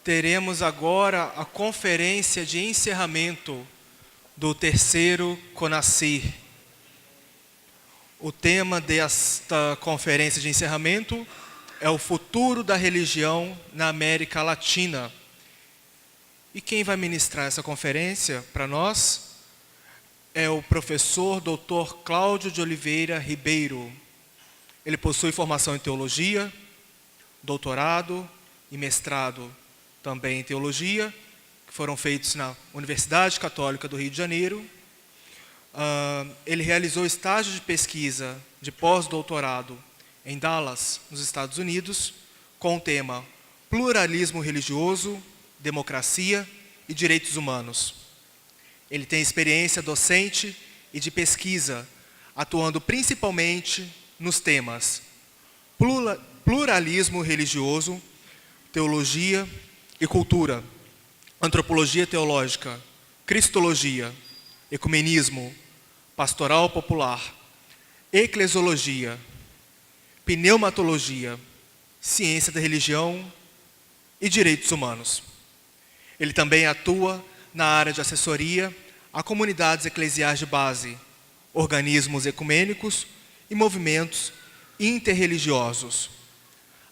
teremos agora a conferência de encerramento do terceiro CONACYR. O tema desta conferência de encerramento é o futuro da religião na América Latina. E quem vai ministrar essa conferência para nós é o professor Dr. Cláudio de Oliveira Ribeiro. Ele possui formação em teologia, doutorado e mestrado também em teologia, que foram feitos na Universidade Católica do Rio de Janeiro. Ele realizou estágio de pesquisa de pós-doutorado em Dallas, nos Estados Unidos, com o tema Pluralismo Religioso, Democracia e Direitos Humanos. Ele tem experiência docente e de pesquisa, atuando principalmente nos temas pluralismo religioso, teologia e cultura, antropologia teológica, cristologia, ecumenismo, pastoral popular, eclesiologia, pneumatologia, ciência da religião e direitos humanos. Ele também atua na área de assessoria a comunidades eclesiais de base, organismos ecumênicos e movimentos interreligiosos.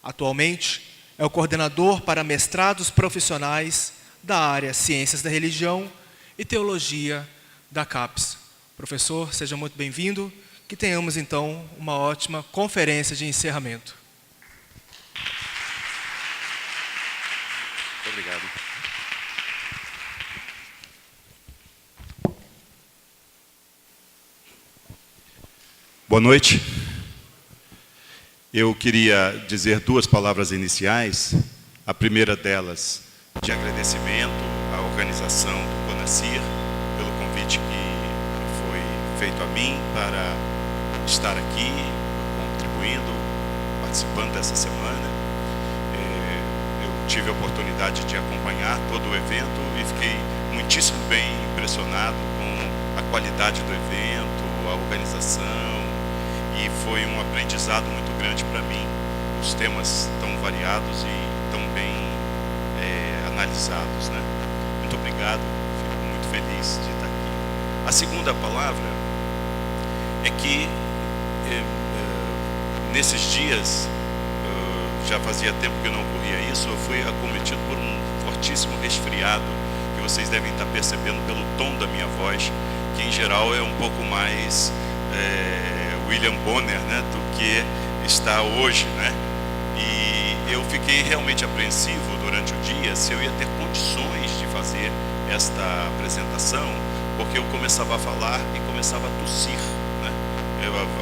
Atualmente, é o coordenador para mestrados profissionais da área Ciências da Religião e Teologia da CAPES. Professor, seja muito bem-vindo. Que tenhamos, então, uma ótima conferência de encerramento. Muito obrigado. Boa noite. Eu queria dizer duas palavras iniciais. A primeira delas, de agradecimento à organização do CONACYR pelo convite que foi feito a mim para estar aqui, contribuindo, participando dessa semana. Eu tive a oportunidade de acompanhar todo o evento e fiquei muitíssimo bem impressionado com a qualidade do evento, a organização, e foi um aprendizado muito grande para mim, os temas tão variados e tão bem analisados, né? Muito obrigado, fico muito feliz de estar aqui. A segunda palavra é que nesses dias, já fazia tempo que eu não ocorria isso, eu fui acometido por um fortíssimo resfriado, que vocês devem estar percebendo pelo tom da minha voz, que em geral é um pouco mais William Bonner, né, do que está hoje, né? E eu fiquei realmente apreensivo durante o dia se eu ia ter condições de fazer esta apresentação, porque eu começava a falar e começava a tossir, né?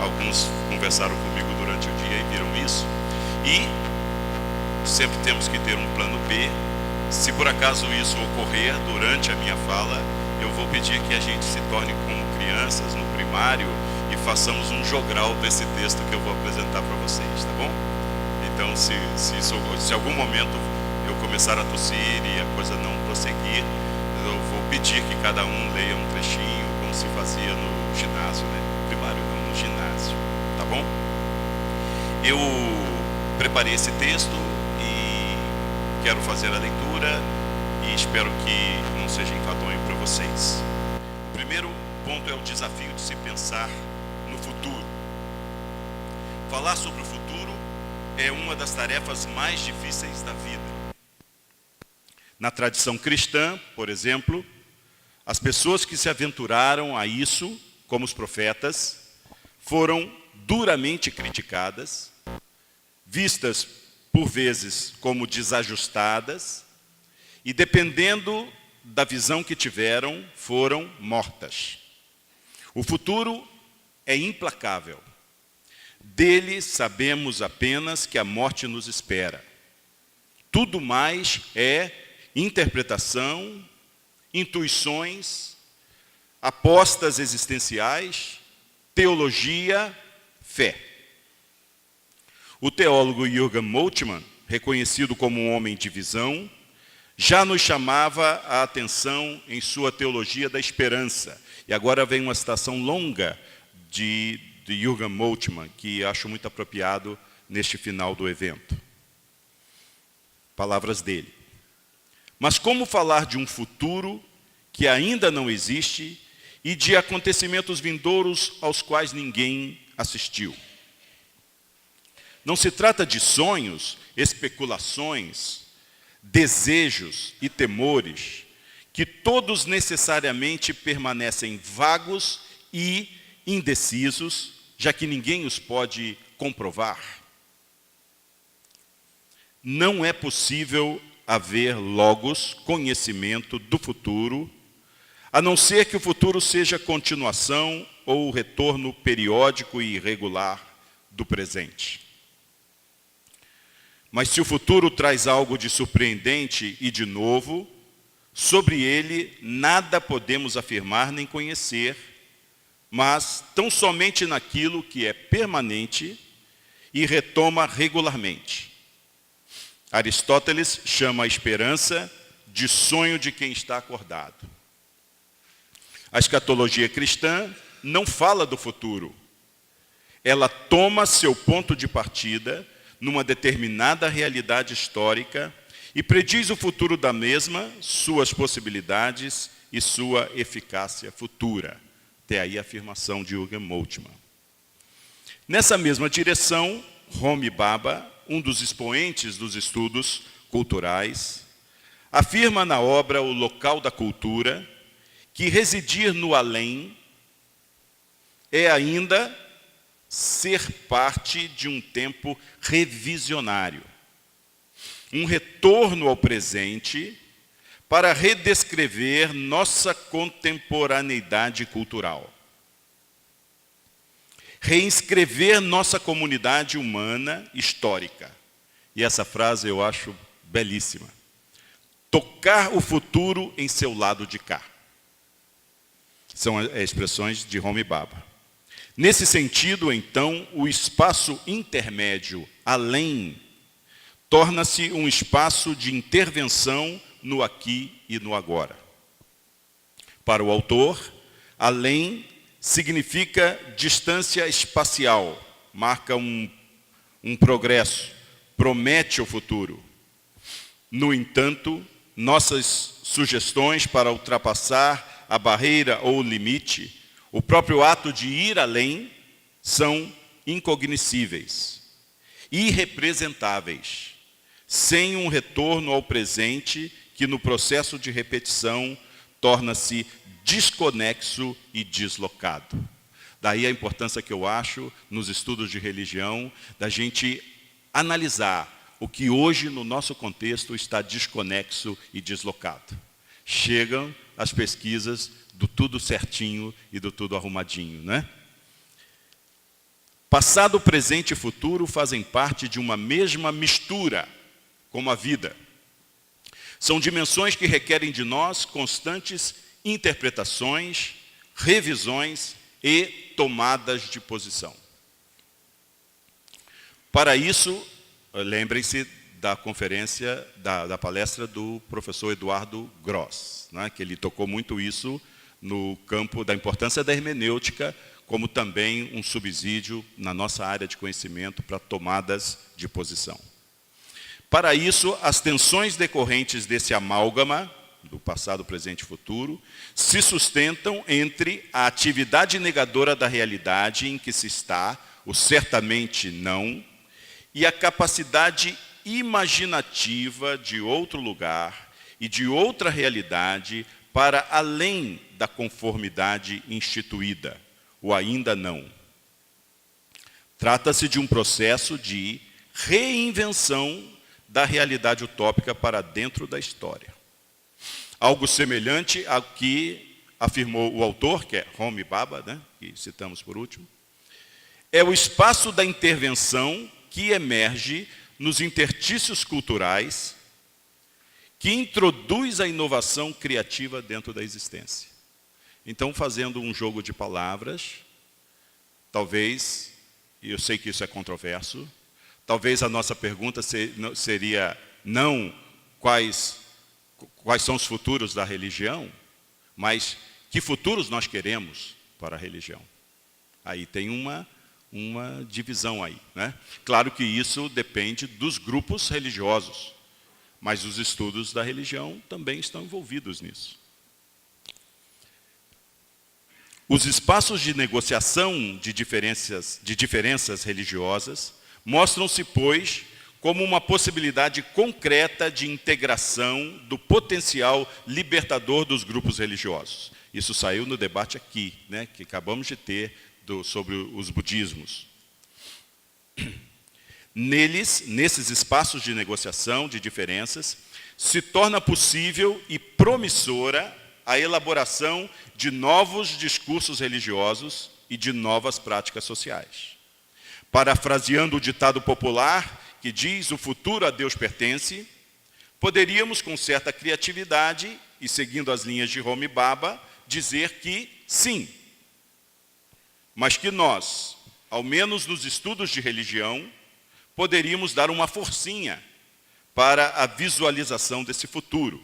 Alguns conversaram comigo durante o dia e viram isso. E sempre temos que ter um plano B. Se por acaso isso ocorrer durante a minha fala, eu vou pedir que a gente se torne como crianças no primário e façamos um jogral desse texto que eu vou apresentar para vocês, tá bom? Então, se algum momento eu começar a tossir e a coisa não prosseguir, eu vou pedir que cada um leia um trechinho, como se fazia no ginásio, né? Primário não, no ginásio, tá bom? Eu preparei esse texto e quero fazer a leitura e espero que não seja enfadonho para vocês. O primeiro ponto é o desafio de se pensar no futuro. Falar sobre o futuro é uma das tarefas mais difíceis da vida. Na tradição cristã, por exemplo, as pessoas que se aventuraram a isso, como os profetas, foram duramente criticadas, vistas por vezes como desajustadas e, dependendo da visão que tiveram, foram mortas. O futuro é implacável. Dele sabemos apenas que a morte nos espera. Tudo mais é interpretação, intuições, apostas existenciais, teologia, fé. O teólogo Jürgen Moltmann, reconhecido como um homem de visão, já nos chamava a atenção em sua teologia da esperança. E agora vem uma citação longa de Jürgen Moltmann, que acho muito apropriado neste final do evento. Palavras dele. Mas como falar de um futuro que ainda não existe e de acontecimentos vindouros aos quais ninguém assistiu? Não se trata de sonhos, especulações, desejos e temores, que todos necessariamente permanecem vagos e indecisos, já que ninguém os pode comprovar. Não é possível haver logos, conhecimento do futuro, a não ser que o futuro seja continuação ou retorno periódico e irregular do presente. Mas se o futuro traz algo de surpreendente e de novo, sobre ele nada podemos afirmar nem conhecer, mas tão somente naquilo que é permanente e retoma regularmente. Aristóteles chama a esperança de sonho de quem está acordado. A escatologia cristã não fala do futuro. Ela toma seu ponto de partida numa determinada realidade histórica e prediz o futuro da mesma, suas possibilidades e sua eficácia futura. Até aí a afirmação de Jürgen Moltmann. Nessa mesma direção, Homi Bhabha, um dos expoentes dos estudos culturais, afirma na obra O Local da Cultura que residir no além é ainda ser parte de um tempo revisionário, um retorno ao presente para redescrever nossa contemporaneidade cultural, reinscrever nossa comunidade humana histórica. E essa frase eu acho belíssima. Tocar o futuro em seu lado de cá. São as expressões de Homi Bhabha. Nesse sentido, então, o espaço intermédio, além, torna-se um espaço de intervenção no aqui e no agora. Para o autor, além significa distância espacial, marca um progresso, promete o futuro. No entanto, nossas sugestões para ultrapassar a barreira ou o limite, o próprio ato de ir além, são incognoscíveis, irrepresentáveis, sem um retorno ao presente que no processo de repetição torna-se desconexo e deslocado. Daí a importância que eu acho, nos estudos de religião, da gente analisar o que hoje no nosso contexto está desconexo e deslocado. Chegam as pesquisas do tudo certinho e do tudo arrumadinho, né? Passado, presente e futuro fazem parte de uma mesma mistura, como a vida. São dimensões que requerem de nós constantes interpretações, revisões e tomadas de posição. Para isso, lembrem-se da conferência, da palestra do professor Eduardo Gross, né, que ele tocou muito isso no campo da importância da hermenêutica, como também um subsídio na nossa área de conhecimento para tomadas de posição. Para isso, as tensões decorrentes desse amálgama, do passado, presente e futuro, se sustentam entre a atividade negadora da realidade em que se está, o certamente não, e a capacidade imaginativa de outro lugar e de outra realidade para além da conformidade instituída, o ainda não. Trata-se de um processo de reinvenção da realidade utópica para dentro da história. Algo semelhante ao que afirmou o autor, que é Homi Bhabha, né, que citamos por último, é o espaço da intervenção que emerge nos interstícios culturais, que introduz a inovação criativa dentro da existência. Então, fazendo um jogo de palavras, talvez, e eu sei que isso é controverso, talvez a nossa pergunta seria não quais são os futuros da religião, mas que futuros nós queremos para a religião. Aí tem uma divisão aí, né? Claro que isso depende dos grupos religiosos, mas os estudos da religião também estão envolvidos nisso. Os espaços de negociação de diferenças religiosas mostram-se, pois, como uma possibilidade concreta de integração do potencial libertador dos grupos religiosos. Isso saiu no debate aqui, né, que acabamos de ter sobre os budismos. Nesses espaços de negociação de diferenças, se torna possível e promissora a elaboração de novos discursos religiosos e de novas práticas sociais. Parafraseando o ditado popular que diz: o futuro a Deus pertence, poderíamos, com certa criatividade e seguindo as linhas de Homi Bhabha, dizer que sim, mas que nós, ao menos nos estudos de religião, poderíamos dar uma forcinha para a visualização desse futuro,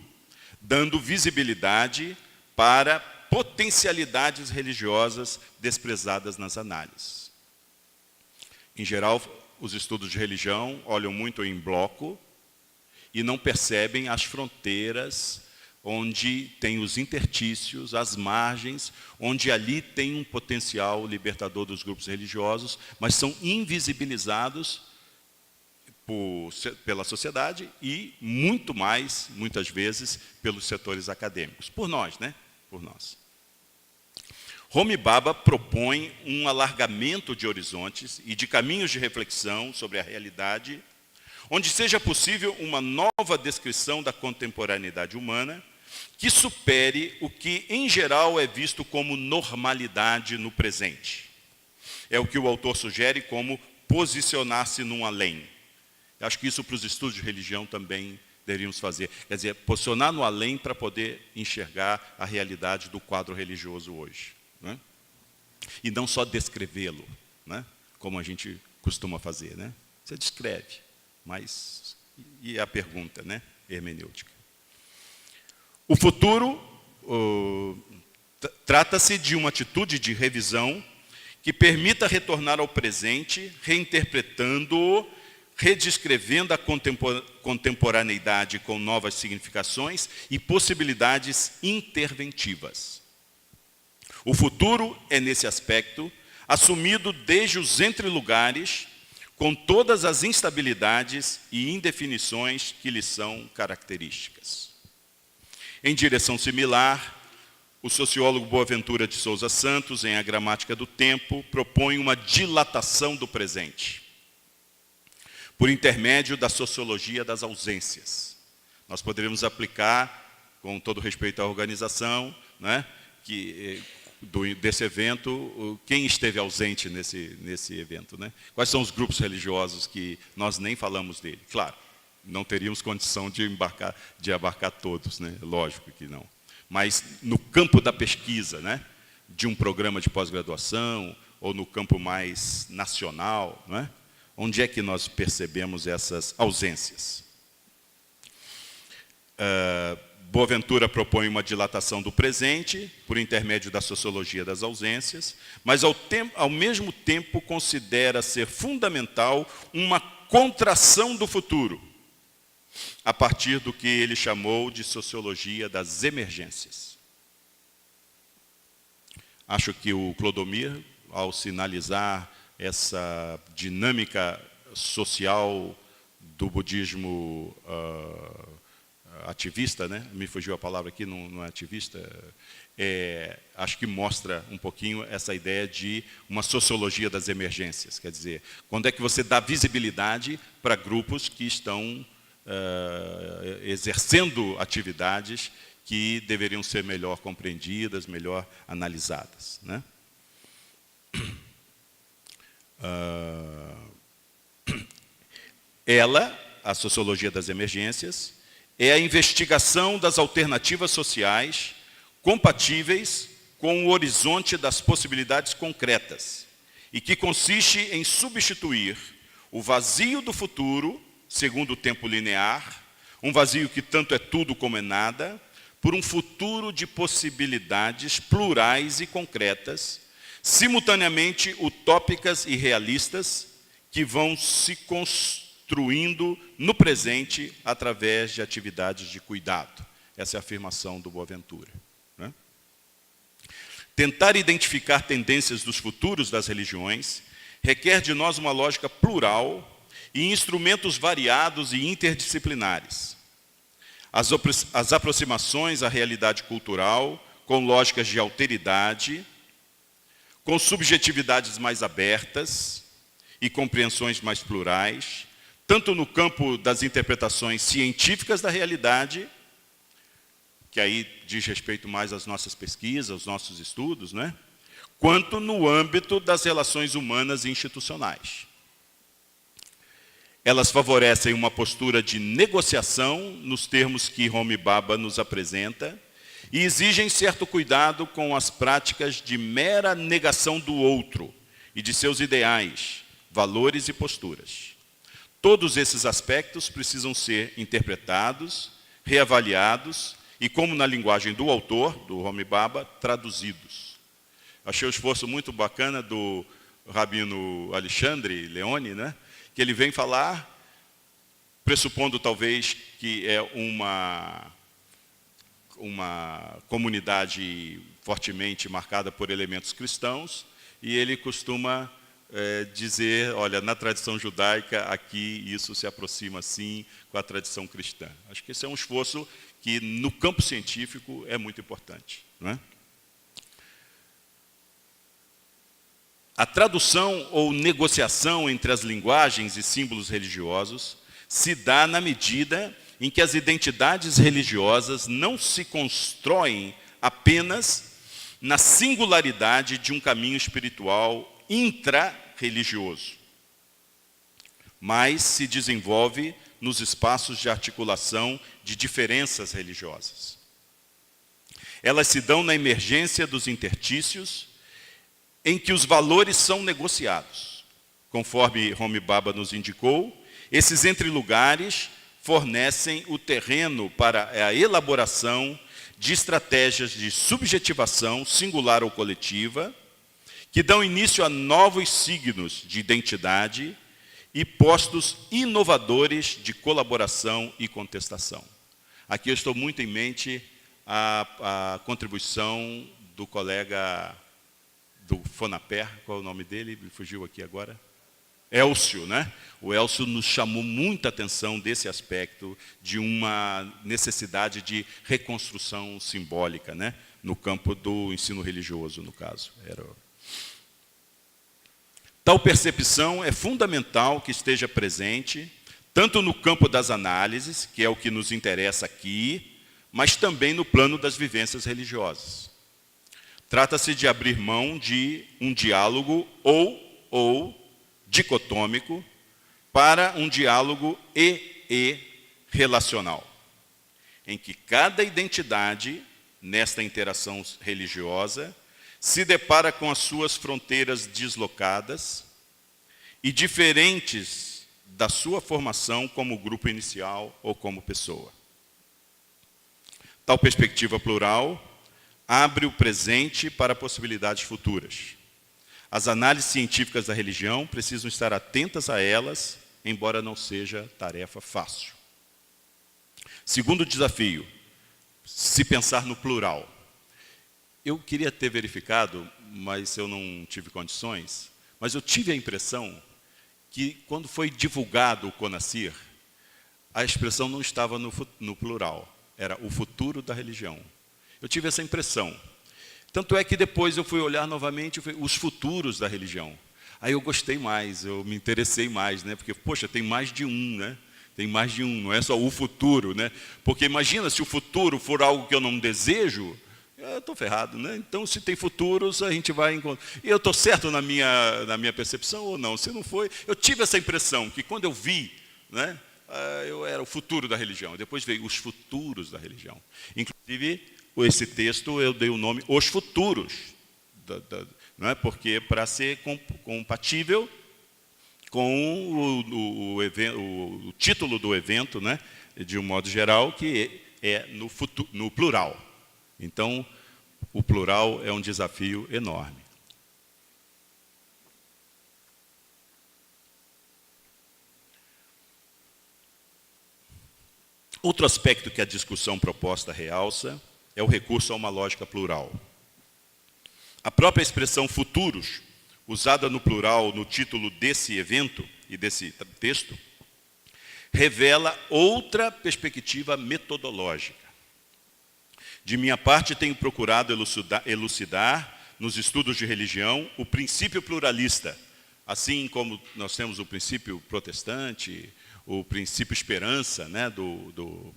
dando visibilidade para potencialidades religiosas desprezadas nas análises. Em geral, os estudos de religião olham muito em bloco e não percebem as fronteiras onde tem os intertícios, as margens, onde ali tem um potencial libertador dos grupos religiosos, mas são invisibilizados pela sociedade e muito mais, muitas vezes, pelos setores acadêmicos. Por nós, né? Por nós. Homi Bhabha propõe um alargamento de horizontes e de caminhos de reflexão sobre a realidade, onde seja possível uma nova descrição da contemporaneidade humana que supere o que, em geral, é visto como normalidade no presente. É o que o autor sugere como posicionar-se num além. Eu acho que isso para os estudos de religião também deveríamos fazer. Quer dizer, posicionar no além para poder enxergar a realidade do quadro religioso hoje. Né? E não só descrevê-lo, né? Como a gente costuma fazer. Né? Você descreve, mas... E a pergunta, né? Hermenêutica. O futuro trata-se de uma atitude de revisão que permita retornar ao presente, reinterpretando-o, redescrevendo a contemporaneidade com novas significações e possibilidades interventivas. O futuro é, nesse aspecto, assumido desde os entrelugares, com todas as instabilidades e indefinições que lhe são características. Em direção similar, o sociólogo Boaventura de Souza Santos, em A Gramática do Tempo, propõe uma dilatação do presente, por intermédio da sociologia das ausências. Nós poderíamos aplicar, com todo respeito à organização, né, desse evento, quem esteve ausente nesse evento. Né? Quais são os grupos religiosos que nós nem falamos dele? Claro, não teríamos condição de abarcar todos, né? Lógico que não. Mas no campo da pesquisa, né, de um programa de pós-graduação, ou no campo mais nacional, né, onde é que nós percebemos essas ausências? Boaventura propõe uma dilatação do presente, por intermédio da sociologia das ausências, mas ao mesmo tempo considera ser fundamental uma contração do futuro, a partir do que ele chamou de sociologia das emergências. Acho que o Clodomir, ao sinalizar essa dinâmica social do budismo ativista, né? Me fugiu a palavra aqui, não é ativista, acho que mostra um pouquinho essa ideia de uma sociologia das emergências. Quer dizer, quando é que você dá visibilidade para grupos que estão exercendo atividades que deveriam ser melhor compreendidas, melhor analisadas. Né? A sociologia das emergências, é a investigação das alternativas sociais compatíveis com o horizonte das possibilidades concretas e que consiste em substituir o vazio do futuro, segundo o tempo linear, um vazio que tanto é tudo como é nada, por um futuro de possibilidades plurais e concretas, simultaneamente utópicas e realistas, que vão se construindo no presente através de atividades de cuidado. Essa é a afirmação do Boaventura, né? Tentar identificar tendências dos futuros das religiões requer de nós uma lógica plural e instrumentos variados e interdisciplinares. As aproximações à realidade cultural, com lógicas de alteridade, com subjetividades mais abertas e compreensões mais plurais, tanto no campo das interpretações científicas da realidade, que aí diz respeito mais às nossas pesquisas, aos nossos estudos, né? Quanto no âmbito das relações humanas e institucionais. Elas favorecem uma postura de negociação nos termos que Homi Bhabha nos apresenta e exigem certo cuidado com as práticas de mera negação do outro e de seus ideais, valores e posturas. Todos esses aspectos precisam ser interpretados, reavaliados e, como na linguagem do autor, do Homi Bhabha, traduzidos. Achei o esforço muito bacana do Rabino Alexandre Leone, né? Que ele vem falar, pressupondo talvez que é uma comunidade fortemente marcada por elementos cristãos, e ele costuma dizer, olha, na tradição judaica, aqui isso se aproxima, sim, com a tradição cristã. Acho que esse é um esforço que, no campo científico, é muito importante, não é? A tradução ou negociação entre as linguagens e símbolos religiosos se dá na medida em que as identidades religiosas não se constroem apenas na singularidade de um caminho espiritual intra-religioso, mas se desenvolve nos espaços de articulação de diferenças religiosas. Elas se dão na emergência dos intertícios, em que os valores são negociados. Conforme Homi Bhabha nos indicou, esses entrelugares fornecem o terreno para a elaboração de estratégias de subjetivação singular ou coletiva, que dão início a novos signos de identidade e postos inovadores de colaboração e contestação. Aqui eu estou muito em mente a contribuição do colega do Fonaper, qual é o nome dele? Me fugiu aqui agora. Elcio, né? O Elcio nos chamou muita atenção desse aspecto de uma necessidade de reconstrução simbólica, né? No campo do ensino religioso, no caso. Tal percepção é fundamental que esteja presente, tanto no campo das análises, que é o que nos interessa aqui, mas também no plano das vivências religiosas. Trata-se de abrir mão de um diálogo ou dicotômico para um diálogo e relacional, em que cada identidade, nesta interação religiosa, se depara com as suas fronteiras deslocadas e diferentes da sua formação como grupo inicial ou como pessoa. Tal perspectiva plural abre o presente para possibilidades futuras. As análises científicas da religião precisam estar atentas a elas, embora não seja tarefa fácil. Segundo desafio, se pensar no plural. Eu queria ter verificado, mas eu não tive condições, mas eu tive a impressão que, quando foi divulgado o CONACYR, a expressão não estava no plural, era o futuro da religião. Eu tive essa impressão. Tanto é que depois eu fui olhar novamente os futuros da religião. Aí eu gostei mais, eu me interessei mais, né? Porque, poxa, tem mais de um, né? Tem mais de um, não é só o futuro, né? Porque imagina, se o futuro for algo que eu não desejo, eu estou ferrado, né? Então, se tem futuros, a gente vai encontrar. E eu estou certo na minha percepção ou não? Se não foi, eu tive essa impressão que quando eu vi, né? Eu era o futuro da religião. Depois veio os futuros da religião. Inclusive, esse texto eu dei o nome Os Futuros, não é? Porque para ser compatível com o título do evento, né? De um modo geral, que é no plural. Então, o plural é um desafio enorme. Outro aspecto que a discussão proposta realça é o recurso a uma lógica plural. A própria expressão futuros, usada no plural no título desse evento e desse texto, revela outra perspectiva metodológica. De minha parte, tenho procurado elucidar, nos estudos de religião, o princípio pluralista, assim como nós temos o princípio protestante, o princípio esperança, né, do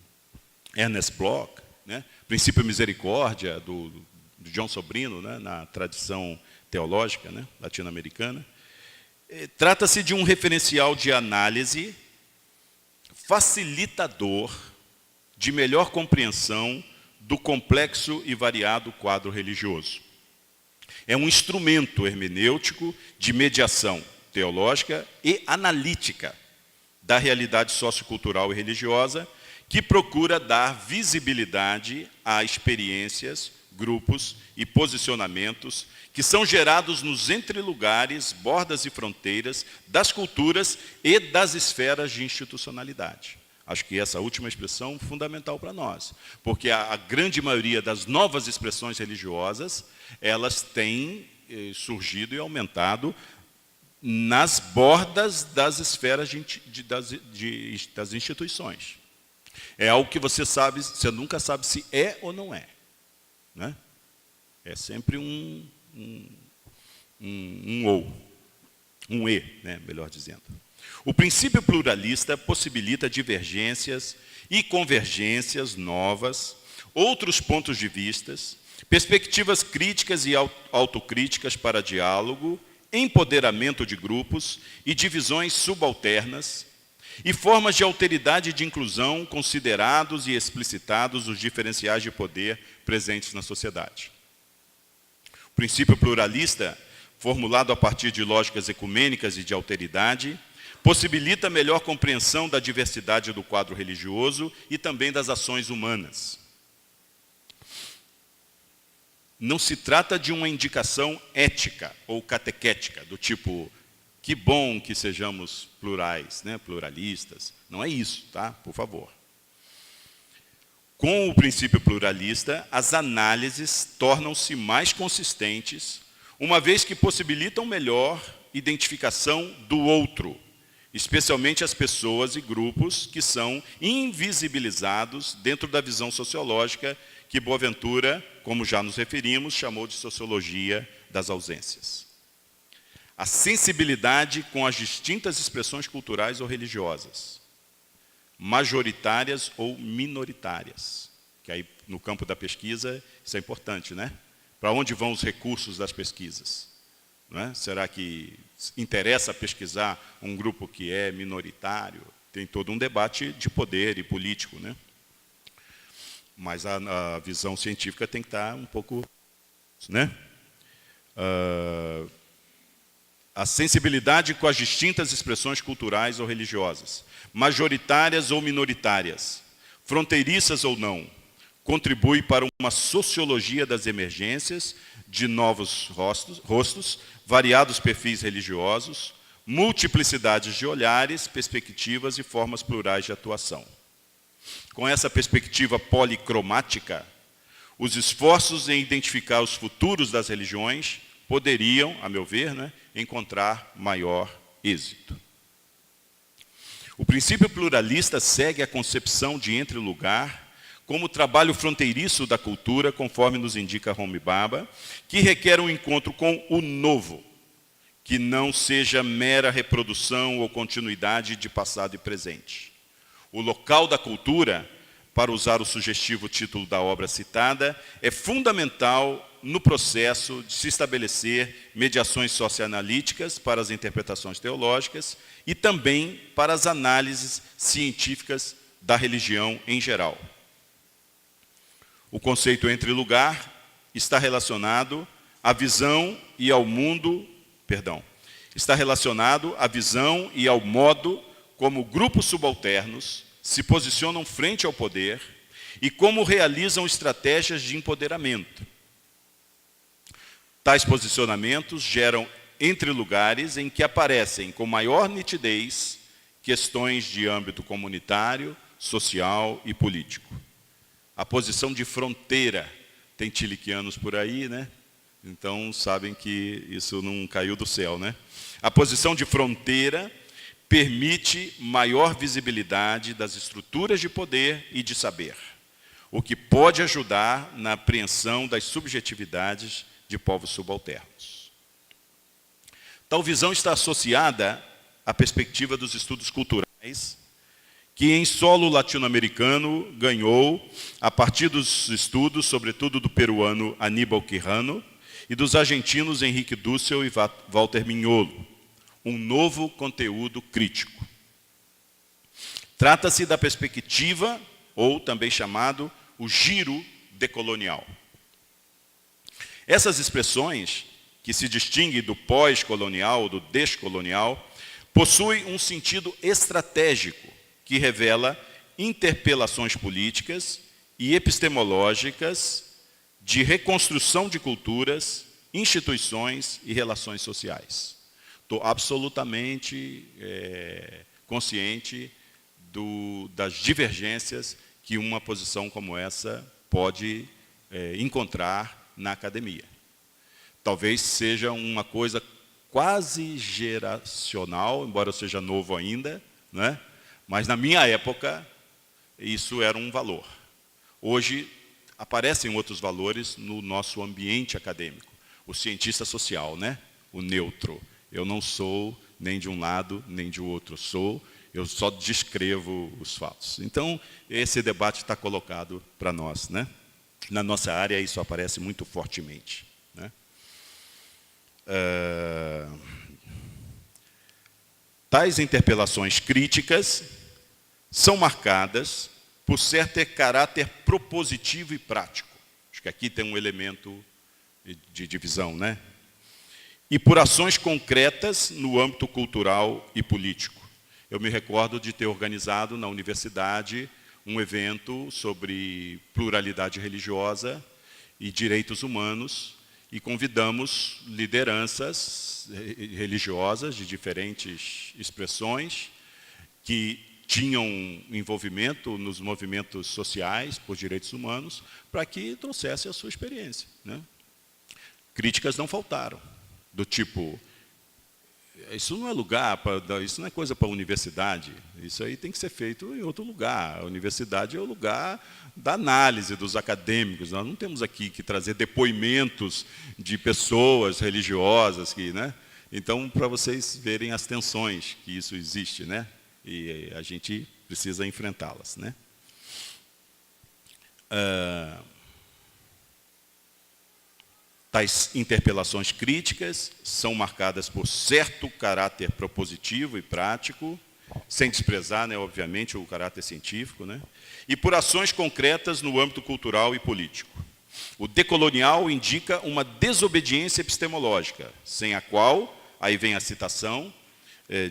Ernest Bloch, né, princípio misericórdia, do John Sobrino, né, na tradição teológica, né, latino-americana. Trata-se de um referencial de análise facilitador de melhor compreensão do complexo e variado quadro religioso. É um instrumento hermenêutico de mediação teológica e analítica da realidade sociocultural e religiosa, que procura dar visibilidade a experiências, grupos e posicionamentos que são gerados nos entrelugares, bordas e fronteiras das culturas e das esferas de institucionalidade. Acho que essa última expressão é fundamental para nós, porque a grande maioria das novas expressões religiosas, elas têm surgido e aumentado nas bordas das esferas das instituições. É algo que você nunca sabe se é ou não é, né? É sempre um e, né, melhor dizendo. O princípio pluralista possibilita divergências e convergências novas, outros pontos de vista, perspectivas críticas e autocríticas para diálogo, empoderamento de grupos e divisões subalternas, e formas de alteridade e de inclusão considerados e explicitados os diferenciais de poder presentes na sociedade. O princípio pluralista, formulado a partir de lógicas ecumênicas e de alteridade, possibilita melhor compreensão da diversidade do quadro religioso e também das ações humanas. Não se trata de uma indicação ética ou catequética, do tipo, que bom que sejamos plurais, né, pluralistas. Não é isso, tá? Por favor. Com o princípio pluralista, as análises tornam-se mais consistentes, uma vez que possibilitam melhor identificação do outro, especialmente as pessoas e grupos que são invisibilizados dentro da visão sociológica que Boaventura, como já nos referimos, chamou de sociologia das ausências. A sensibilidade com as distintas expressões culturais ou religiosas, majoritárias ou minoritárias, que aí no campo da pesquisa isso é importante, né? Para onde vão os recursos das pesquisas? Não é? Será que interessa pesquisar um grupo que é minoritário? Tem todo um debate de poder e político, né? Mas a visão científica tem que estar um pouco, né? A sensibilidade com as distintas expressões culturais ou religiosas, majoritárias ou minoritárias, fronteiriças ou não, contribui para uma sociologia das emergências de novos rostos, variados perfis religiosos, multiplicidades de olhares, perspectivas e formas plurais de atuação. Com essa perspectiva policromática, os esforços em identificar os futuros das religiões poderiam, a meu ver, né, encontrar maior êxito. O princípio pluralista segue a concepção de entrelugar como trabalho fronteiriço da cultura, conforme nos indica Homi Bhabha, que requer um encontro com o novo, que não seja mera reprodução ou continuidade de passado e presente. O local da cultura, para usar o sugestivo título da obra citada, é fundamental no processo de se estabelecer mediações socioanalíticas para as interpretações teológicas e também para as análises científicas da religião em geral. O conceito entre lugar está relacionado à visão e ao mundo, está relacionado à visão e ao modo como grupos subalternos se posicionam frente ao poder e como realizam estratégias de empoderamento. Tais posicionamentos geram entrelugares em que aparecem com maior nitidez questões de âmbito comunitário, social e político. A posição de fronteira, tem tiliquianos por aí, né? Então sabem que isso não caiu do céu, né? A posição de fronteira permite maior visibilidade das estruturas de poder e de saber, o que pode ajudar na apreensão das subjetividades de povos subalternos. Tal visão está associada à perspectiva dos estudos culturais, que em solo latino-americano ganhou, a partir dos estudos, sobretudo do peruano Aníbal Quijano, e dos argentinos Henrique Dussel e Walter Mignolo, um novo conteúdo crítico. Trata-se da perspectiva, ou também chamado o giro decolonial. Essas expressões, que se distinguem do pós-colonial ou do descolonial, possuem um sentido estratégico, que revela interpelações políticas e epistemológicas de reconstrução de culturas, instituições e relações sociais. Estou absolutamente consciente das divergências que uma posição como essa pode encontrar na academia. Talvez seja uma coisa quase geracional, embora eu seja novo ainda, né? Mas na minha época isso era um valor. Hoje aparecem outros valores no nosso ambiente acadêmico. O cientista social, né? O neutro. Eu não sou nem de um lado, nem de outro. Eu só descrevo os fatos. Então, esse debate está colocado para nós, né? Na nossa área, isso aparece muito fortemente, né? Tais interpelações críticas são marcadas por certo caráter propositivo e prático. Acho que aqui tem um elemento de divisão, né? E por ações concretas no âmbito cultural e político. Eu me recordo de ter organizado na universidade um evento sobre pluralidade religiosa e direitos humanos e convidamos lideranças religiosas de diferentes expressões que tinham envolvimento nos movimentos sociais por direitos humanos para que trouxesse a sua experiência, né? Críticas não faltaram, do tipo, isso não é lugar, isso não é coisa para a universidade, isso aí tem que ser feito em outro lugar. A universidade é o lugar da análise dos acadêmicos, nós não temos aqui que trazer depoimentos de pessoas religiosas, né? Então, para vocês verem as tensões que isso existe, né? E a gente precisa enfrentá-las, né? Tais interpelações críticas são marcadas por certo caráter propositivo e prático, sem desprezar, né, obviamente, o caráter científico, né, e por ações concretas no âmbito cultural e político. O decolonial indica uma desobediência epistemológica, sem a qual, aí vem a citação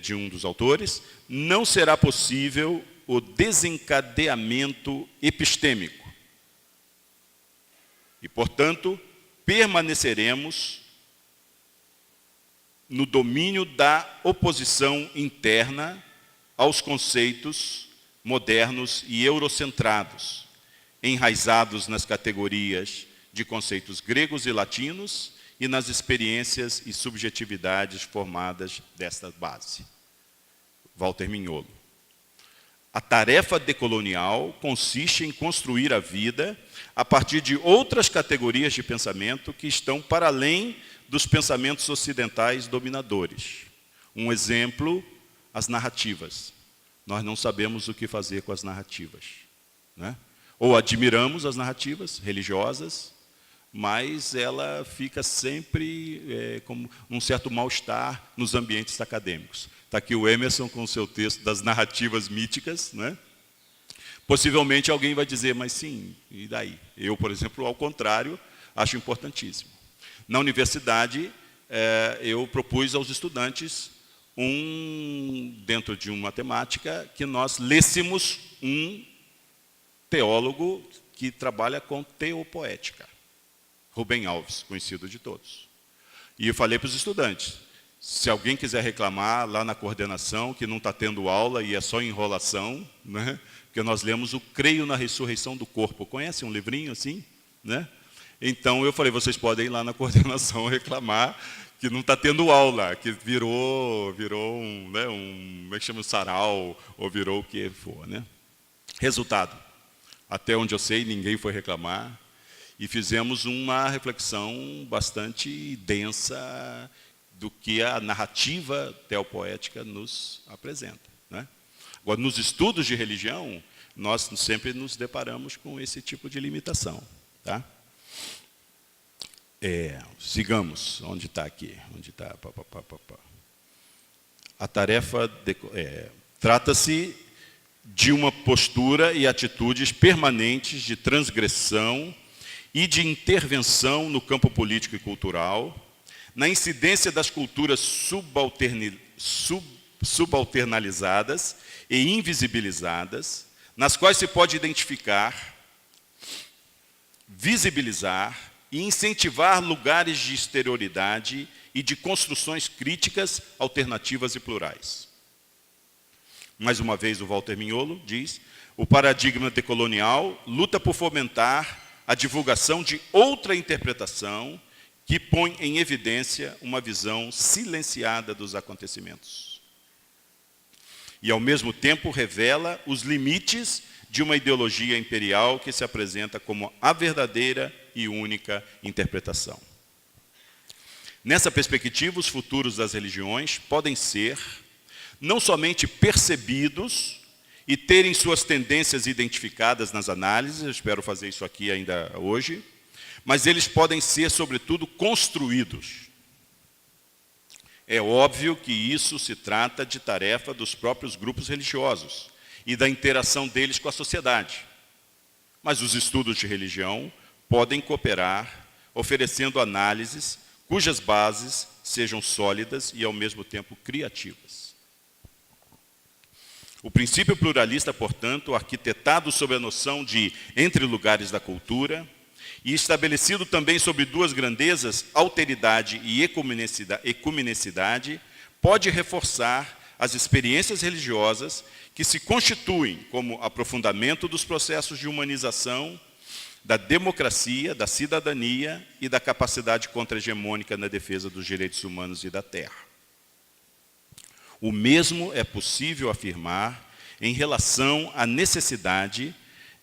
de um dos autores, não será possível o desencadeamento epistêmico. E, portanto, permaneceremos no domínio da oposição interna aos conceitos modernos e eurocentrados, enraizados nas categorias de conceitos gregos e latinos e nas experiências e subjetividades formadas desta base. Walter Mignolo. A tarefa decolonial consiste em construir a vida a partir de outras categorias de pensamento que estão para além dos pensamentos ocidentais dominadores. Um exemplo, as narrativas. Nós não sabemos o que fazer com as narrativas, né? Ou admiramos as narrativas religiosas, mas ela fica sempre como um certo mal-estar nos ambientes acadêmicos. Está aqui o Emerson com o seu texto das narrativas míticas, né? Possivelmente alguém vai dizer, mas sim, e daí? Eu, por exemplo, ao contrário, acho importantíssimo. Na universidade, eu propus aos estudantes, dentro de uma temática, que nós lêssemos um teólogo que trabalha com teopoética. Rubem Alves, conhecido de todos. E eu falei para os estudantes, se alguém quiser reclamar lá na coordenação que não está tendo aula e é só enrolação, né? porque nós lemos o Creio na Ressurreição do Corpo. Conhece um livrinho assim? Né? Então eu falei, vocês podem ir lá na coordenação reclamar que não está tendo aula, que virou um, né, como é que chama, um sarau, ou virou o que for. Né? Resultado, até onde eu sei, ninguém foi reclamar, e fizemos uma reflexão bastante densa do que a narrativa teopoética nos apresenta. Né? Agora, nos estudos de religião, nós sempre nos deparamos com esse tipo de limitação. Tá? Sigamos. Onde está aqui? Onde está? A tarefa trata-se de uma postura e atitudes permanentes de transgressão e de intervenção no campo político e cultural, na incidência das culturas subalternalizadas e invisibilizadas, nas quais se pode identificar, visibilizar e incentivar lugares de exterioridade e de construções críticas, alternativas e plurais. Mais uma vez, o Walter Mignolo diz, o paradigma decolonial luta por fomentar a divulgação de outra interpretação que põe em evidência uma visão silenciada dos acontecimentos. E, ao mesmo tempo, revela os limites de uma ideologia imperial que se apresenta como a verdadeira e única interpretação. Nessa perspectiva, os futuros das religiões podem ser não somente percebidos e terem suas tendências identificadas nas análises, eu espero fazer isso aqui ainda hoje, mas eles podem ser, sobretudo, construídos. É óbvio que isso se trata de tarefa dos próprios grupos religiosos e da interação deles com a sociedade. Mas os estudos de religião podem cooperar, oferecendo análises cujas bases sejam sólidas e, ao mesmo tempo, criativas. O princípio pluralista, portanto, arquitetado sobre a noção de entre lugares da cultura e estabelecido também sobre duas grandezas, alteridade e ecumenicidade, pode reforçar as experiências religiosas que se constituem como aprofundamento dos processos de humanização, da democracia, da cidadania e da capacidade contra-hegemônica na defesa dos direitos humanos e da terra. O mesmo é possível afirmar em relação à necessidade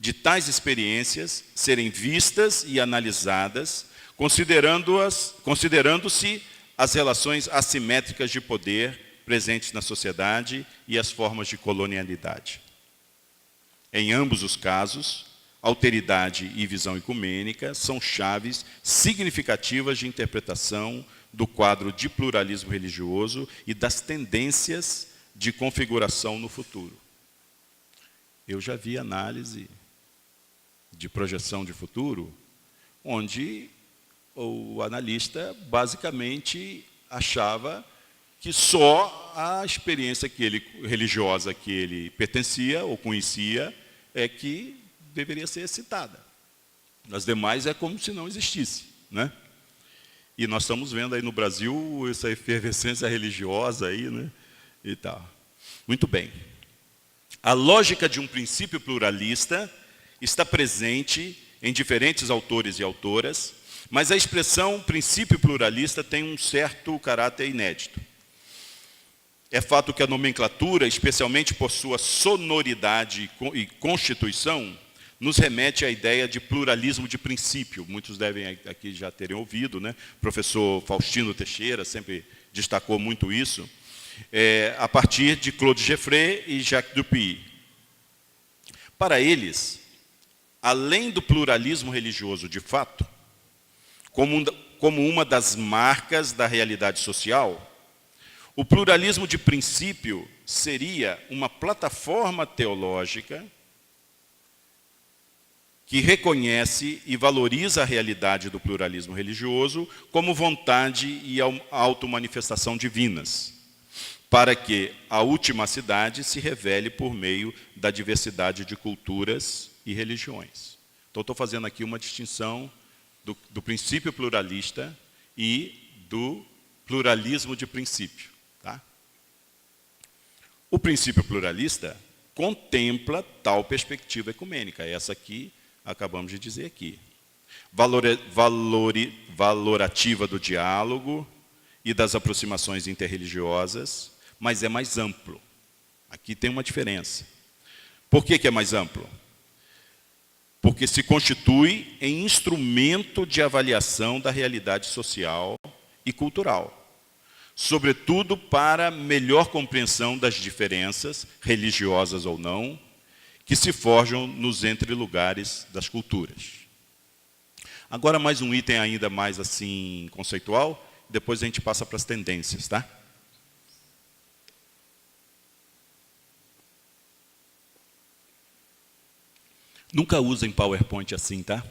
de tais experiências serem vistas e analisadas, considerando-se as relações assimétricas de poder presentes na sociedade e as formas de colonialidade. Em ambos os casos, alteridade e visão ecumênica são chaves significativas de interpretação do quadro de pluralismo religioso e das tendências de configuração no futuro. Eu já vi análise de projeção de futuro, onde o analista basicamente achava que só a experiência religiosa que ele pertencia ou conhecia é que deveria ser citada. As demais é como se não existisse, né? E nós estamos vendo aí no Brasil essa efervescência religiosa aí, né? E tal. Muito bem. A lógica de um princípio pluralista está presente em diferentes autores e autoras, mas a expressão princípio pluralista tem um certo caráter inédito. É fato que a nomenclatura, especialmente por sua sonoridade e constituição, nos remete à ideia de pluralismo de princípio. Muitos devem aqui já terem ouvido, né? O professor Faustino Teixeira sempre destacou muito isso, a partir de Claude Geoffrey e Jacques Dupuy. Para eles, além do pluralismo religioso de fato, como uma das marcas da realidade social, o pluralismo de princípio seria uma plataforma teológica que reconhece e valoriza a realidade do pluralismo religioso como vontade e automanifestação divinas, para que a ultimacidade se revele por meio da diversidade de culturas e religiões. Então, estou fazendo aqui uma distinção do princípio pluralista e do pluralismo de princípio. Tá? O princípio pluralista contempla tal perspectiva ecumênica. Essa aqui, acabamos de dizer aqui. Valorativa do diálogo e das aproximações interreligiosas, mas é mais amplo. Aqui tem uma diferença. Por que é mais amplo? Porque se constitui em instrumento de avaliação da realidade social e cultural, sobretudo para melhor compreensão das diferenças, religiosas ou não, que se forjam nos entrelugares das culturas. Agora mais um item ainda mais assim conceitual, depois a gente passa para as tendências, tá? Nunca usem PowerPoint assim, tá?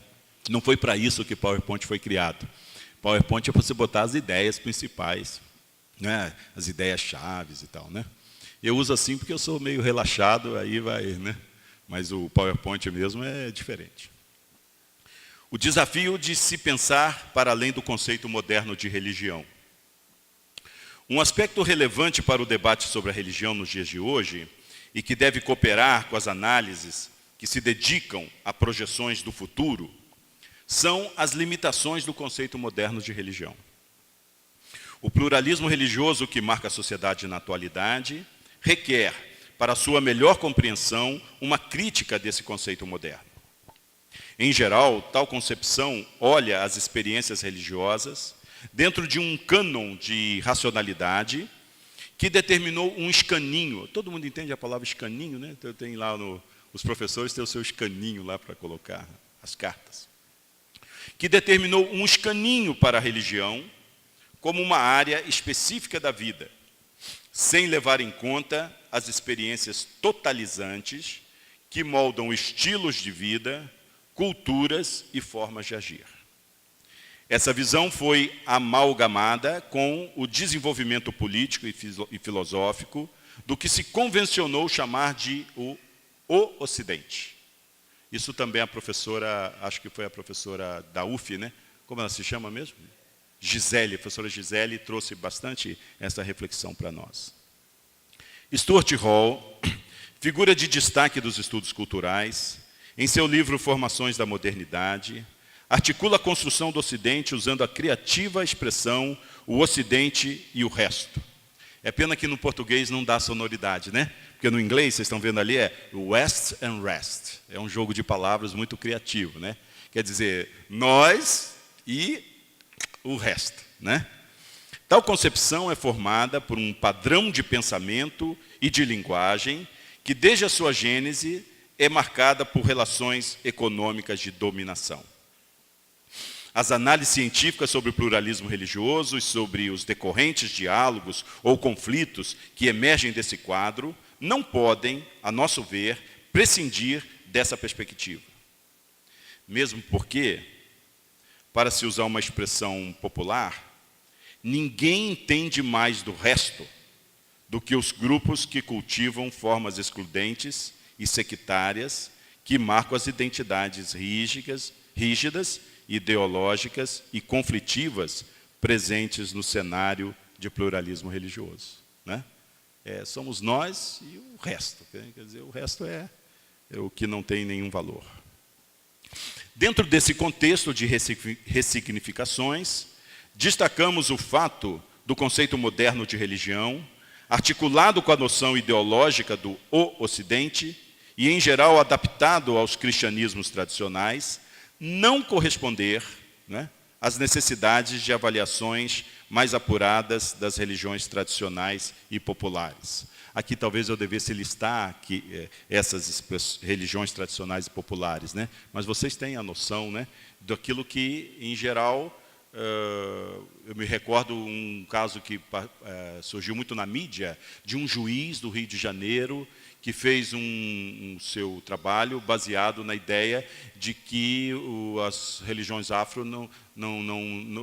Não foi para isso que PowerPoint foi criado. PowerPoint é para você botar as ideias principais, né? As ideias chaves e tal, né? Eu uso assim porque eu sou meio relaxado, aí vai, né? Mas o PowerPoint mesmo é diferente. O desafio de se pensar para além do conceito moderno de religião. Um aspecto relevante para o debate sobre a religião nos dias de hoje, e que deve cooperar com as análises que se dedicam a projeções do futuro, são as limitações do conceito moderno de religião. O pluralismo religioso que marca a sociedade na atualidade requer, para sua melhor compreensão, uma crítica desse conceito moderno. Em geral, tal concepção olha as experiências religiosas dentro de um cânon de racionalidade que determinou um escaninho. Todo mundo entende a palavra escaninho, né? Então, tem lá os professores têm o seu escaninho lá para colocar as cartas. Que determinou um escaninho para a religião como uma área específica da vida, sem levar em conta as experiências totalizantes que moldam estilos de vida, culturas e formas de agir. Essa visão foi amalgamada com o desenvolvimento político e filosófico do que se convencionou chamar de o Ocidente. Isso também a professora, acho que foi a professora da UF, né? Como ela se chama mesmo? Gisele, a professora Gisele trouxe bastante essa reflexão para nós. Stuart Hall, figura de destaque dos estudos culturais, em seu livro Formações da Modernidade, articula a construção do Ocidente usando a criativa expressão o Ocidente e o resto. É pena que no português não dá sonoridade, né? Porque no inglês, vocês estão vendo ali, é West and Rest. É um jogo de palavras muito criativo, né? Quer dizer, nós e o resto, né? Tal concepção é formada por um padrão de pensamento e de linguagem que, desde a sua gênese, é marcada por relações econômicas de dominação. As análises científicas sobre o pluralismo religioso e sobre os decorrentes diálogos ou conflitos que emergem desse quadro não podem, a nosso ver, prescindir dessa perspectiva. Mesmo porque, para se usar uma expressão popular, ninguém entende mais do resto do que os grupos que cultivam formas excludentes e sectárias que marcam as identidades rígidas, ideológicas e conflitivas presentes no cenário de pluralismo religioso, né? Somos nós e o resto. Quer dizer, o resto é o que não tem nenhum valor. Dentro desse contexto de ressignificações, destacamos o fato do conceito moderno de religião, articulado com a noção ideológica do Ocidente e, em geral, adaptado aos cristianismos tradicionais, não corresponder, né, às necessidades de avaliações mais apuradas das religiões tradicionais e populares. Aqui talvez eu devesse listar aqui, essas religiões tradicionais e populares, né? Mas vocês têm a noção, né, daquilo que, em geral, eu me recordo um caso que surgiu muito na mídia, de um juiz do Rio de Janeiro que fez um seu trabalho baseado na ideia de que as religiões afro,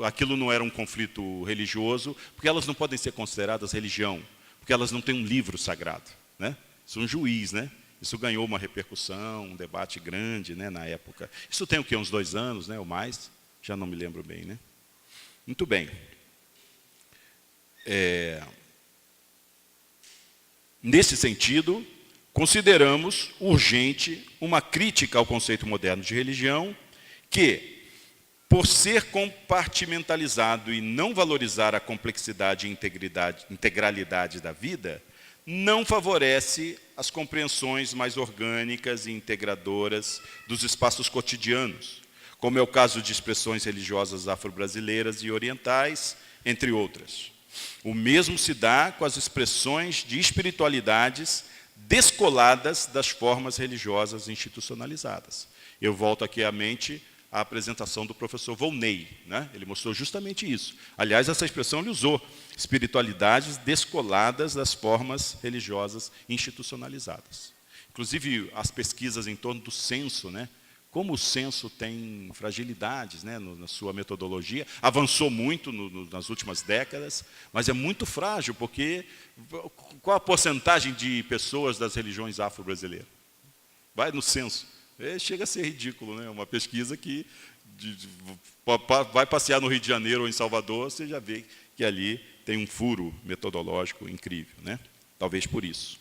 aquilo não era um conflito religioso, porque elas não podem ser consideradas religião, porque elas não têm um livro sagrado, né? Isso é um juiz, né? Isso ganhou uma repercussão, um debate grande, né, na época. Isso tem o quê? Uns 2 anos, né, ou mais? Já não me lembro bem, né? Muito bem. Nesse sentido, consideramos urgente uma crítica ao conceito moderno de religião que, por ser compartimentalizado e não valorizar a complexidade e integralidade da vida, não favorece as compreensões mais orgânicas e integradoras dos espaços cotidianos, como é o caso de expressões religiosas afro-brasileiras e orientais, entre outras. O mesmo se dá com as expressões de espiritualidades descoladas das formas religiosas institucionalizadas. Eu volto aqui à mente a apresentação do professor Volney, né? Ele mostrou justamente isso. Aliás, essa expressão ele usou, espiritualidades descoladas das formas religiosas institucionalizadas. Inclusive, as pesquisas em torno do censo, né? Como o censo tem fragilidades, né, na sua metodologia, avançou muito nas últimas décadas, mas é muito frágil, porque qual a porcentagem de pessoas das religiões afro-brasileiras? Vai no censo. Chega a ser ridículo, né? Uma pesquisa que vai passear no Rio de Janeiro ou em Salvador, você já vê que ali tem um furo metodológico incrível, né? Talvez por isso.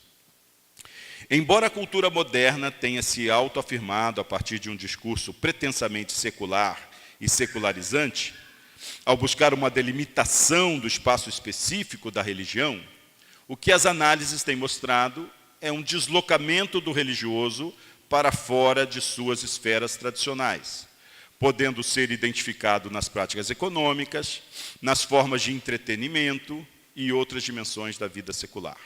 Embora a cultura moderna tenha se autoafirmado a partir de um discurso pretensamente secular e secularizante, ao buscar uma delimitação do espaço específico da religião, o que as análises têm mostrado é um deslocamento do religioso para fora de suas esferas tradicionais, podendo ser identificado nas práticas econômicas, nas formas de entretenimento e outras dimensões da vida secular.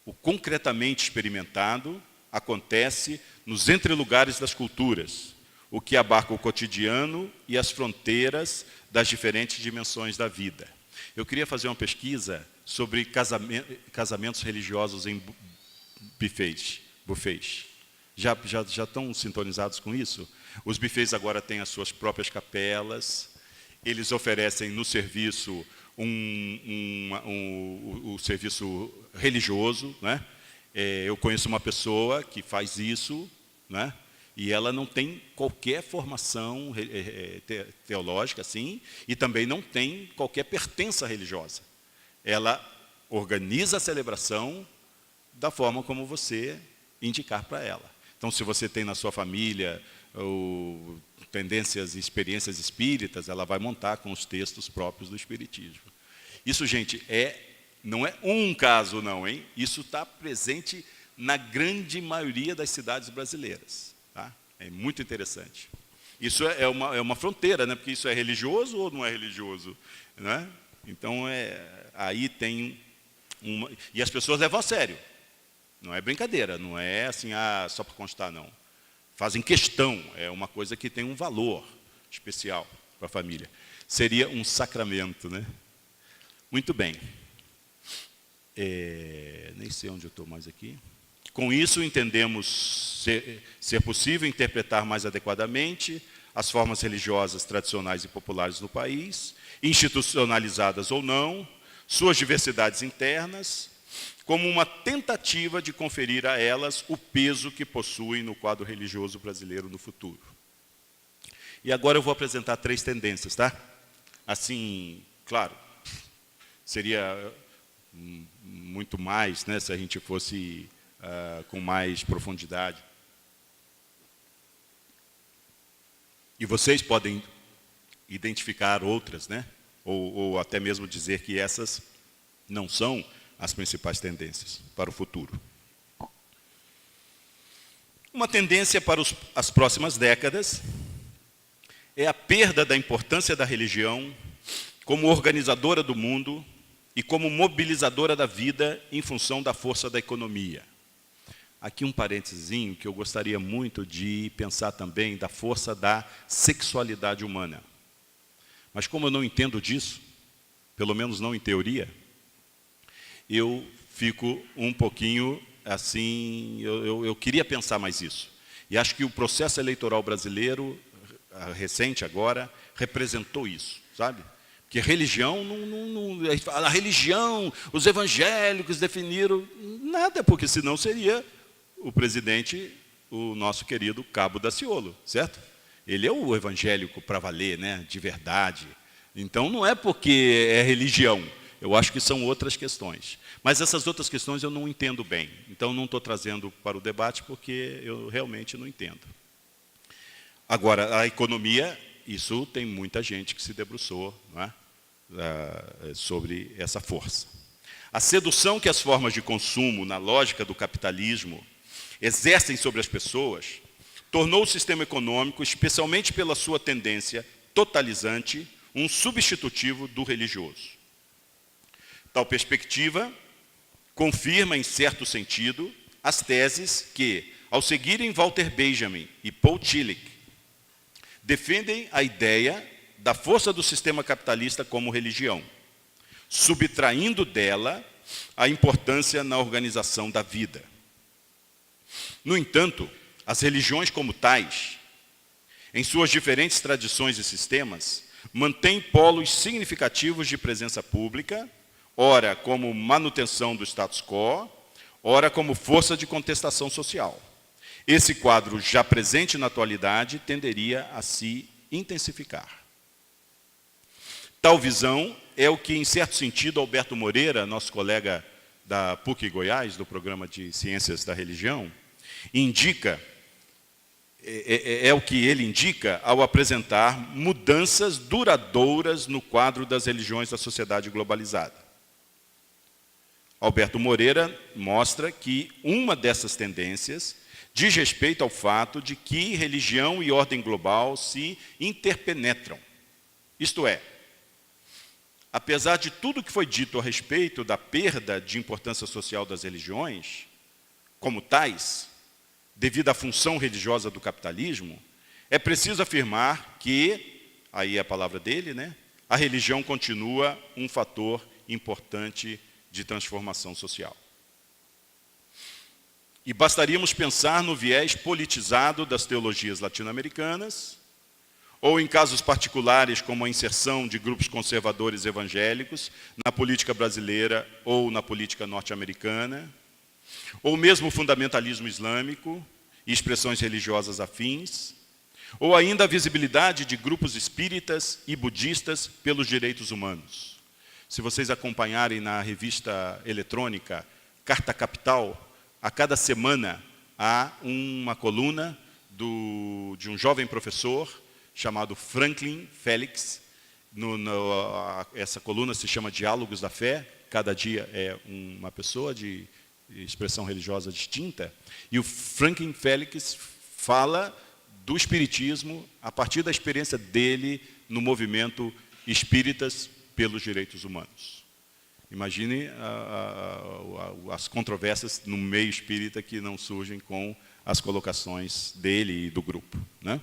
O concretamente experimentado acontece nos entrelugares das culturas, o que abarca o cotidiano e as fronteiras das diferentes dimensões da vida. Eu queria fazer uma pesquisa sobre casamentos religiosos em buffets. Já estão sintonizados com isso? Os buffets agora têm as suas próprias capelas, eles oferecem no serviço o serviço religioso, né? Eu conheço uma pessoa que faz isso, né? E ela não tem qualquer formação teológica, assim, e também não tem qualquer pertença religiosa. Ela organiza a celebração da forma como você indicar para ela. Então, se você tem na sua família tendências e experiências espíritas, ela vai montar com os textos próprios do Espiritismo. Isso, gente, não é um caso, não, hein? Isso está presente na grande maioria das cidades brasileiras. Tá? É muito interessante. Isso é uma fronteira, né? Porque isso é religioso ou não é religioso? Né? Então, aí tem uma... E as pessoas levam a sério. Não é brincadeira, não é assim, só para constar, não. Fazem questão, é uma coisa que tem um valor especial para a família. Seria um sacramento, né? Muito bem. Nem sei onde eu estou mais aqui. Com isso, entendemos ser possível interpretar mais adequadamente as formas religiosas tradicionais e populares no país, institucionalizadas ou não, suas diversidades internas, como uma tentativa de conferir a elas o peso que possuem no quadro religioso brasileiro no futuro. E agora eu vou apresentar 3 tendências, tá? Assim, claro, seria muito mais, né, se a gente fosse com mais profundidade. E vocês podem identificar outras, né? Ou até mesmo dizer que essas não são as principais tendências para o futuro. Uma tendência para as próximas décadas é a perda da importância da religião como organizadora do mundo e como mobilizadora da vida em função da força da economia. Aqui um parentezinho que eu gostaria muito de pensar também da força da sexualidade humana. Mas como eu não entendo disso, pelo menos não em teoria, eu fico um pouquinho assim, eu queria pensar mais isso. E acho que o processo eleitoral brasileiro, recente agora, representou isso, sabe? Porque religião, a religião, os evangélicos definiram nada, porque senão seria o presidente, o nosso querido Cabo Daciolo, certo? Ele é o evangélico para valer, né, de verdade. Então não é porque é religião, Eu acho que são outras questões. Mas essas outras questões eu não entendo bem. Então, não estou trazendo para o debate porque eu realmente não entendo. Agora, a economia, isso tem muita gente que se debruçou, não é? Sobre essa força. A sedução que as formas de consumo, na lógica do capitalismo, exercem sobre as pessoas, tornou o sistema econômico, especialmente pela sua tendência totalizante, um substitutivo do religioso. Tal perspectiva confirma, em certo sentido, as teses que, ao seguirem Walter Benjamin e Paul Tillich, defendem a ideia da força do sistema capitalista como religião, subtraindo dela a importância na organização da vida. No entanto, as religiões como tais, em suas diferentes tradições e sistemas, mantêm polos significativos de presença pública, ora como manutenção do status quo, ora como força de contestação social. Esse quadro, já presente na atualidade, tenderia a se intensificar. Tal visão é o que, em certo sentido, Alberto Moreira, nosso colega da PUC Goiás, do Programa de Ciências da Religião, indica, é o que ele indica ao apresentar mudanças duradouras no quadro das religiões da sociedade globalizada. Alberto Moreira mostra que uma dessas tendências diz respeito ao fato de que religião e ordem global se interpenetram. Isto é, apesar de tudo que foi dito a respeito da perda de importância social das religiões, como tais, devido à função religiosa do capitalismo, é preciso afirmar que, aí é a palavra dele, né, a religião continua um fator importante de transformação social. E bastaríamos pensar no viés politizado das teologias latino-americanas, ou em casos particulares como a inserção de grupos conservadores evangélicos na política brasileira ou na política norte-americana, ou mesmo o fundamentalismo islâmico e expressões religiosas afins, ou ainda a visibilidade de grupos espíritas e budistas pelos direitos humanos. Se vocês acompanharem na revista eletrônica Carta Capital, a cada semana há uma coluna de um jovem professor chamado Franklin Félix. Essa coluna se chama Diálogos da Fé, cada dia é uma pessoa de expressão religiosa distinta, e o Franklin Félix fala do espiritismo a partir da experiência dele no movimento Espíritas pelos Direitos Humanos. Imagine as controvérsias no meio espírita que não surgem com as colocações dele e do grupo, né?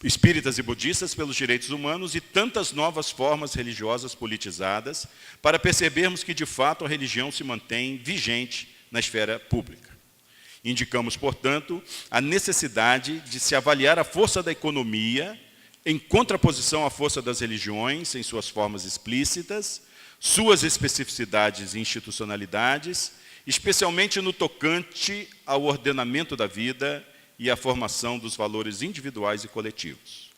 Espíritas e budistas pelos direitos humanos e tantas novas formas religiosas politizadas para percebermos que, de fato, a religião se mantém vigente na esfera pública. Indicamos, portanto, a necessidade de se avaliar a força da economia em contraposição à força das religiões, em suas formas explícitas, suas especificidades e institucionalidades, especialmente no tocante ao ordenamento da vida e à formação dos valores individuais e coletivos.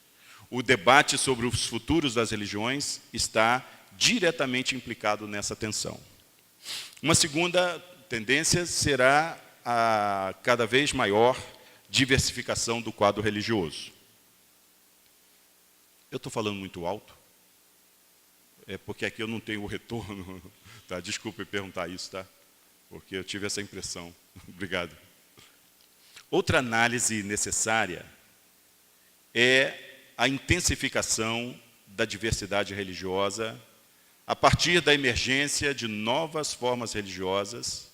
O debate sobre os futuros das religiões está diretamente implicado nessa tensão. Uma segunda tendência será a cada vez maior diversificação do quadro religioso. Eu estou falando muito alto? É porque aqui eu não tenho o retorno. Tá? Desculpe perguntar isso, tá? Porque eu tive essa impressão. Obrigado. Outra análise necessária é a intensificação da diversidade religiosa a partir da emergência de novas formas religiosas,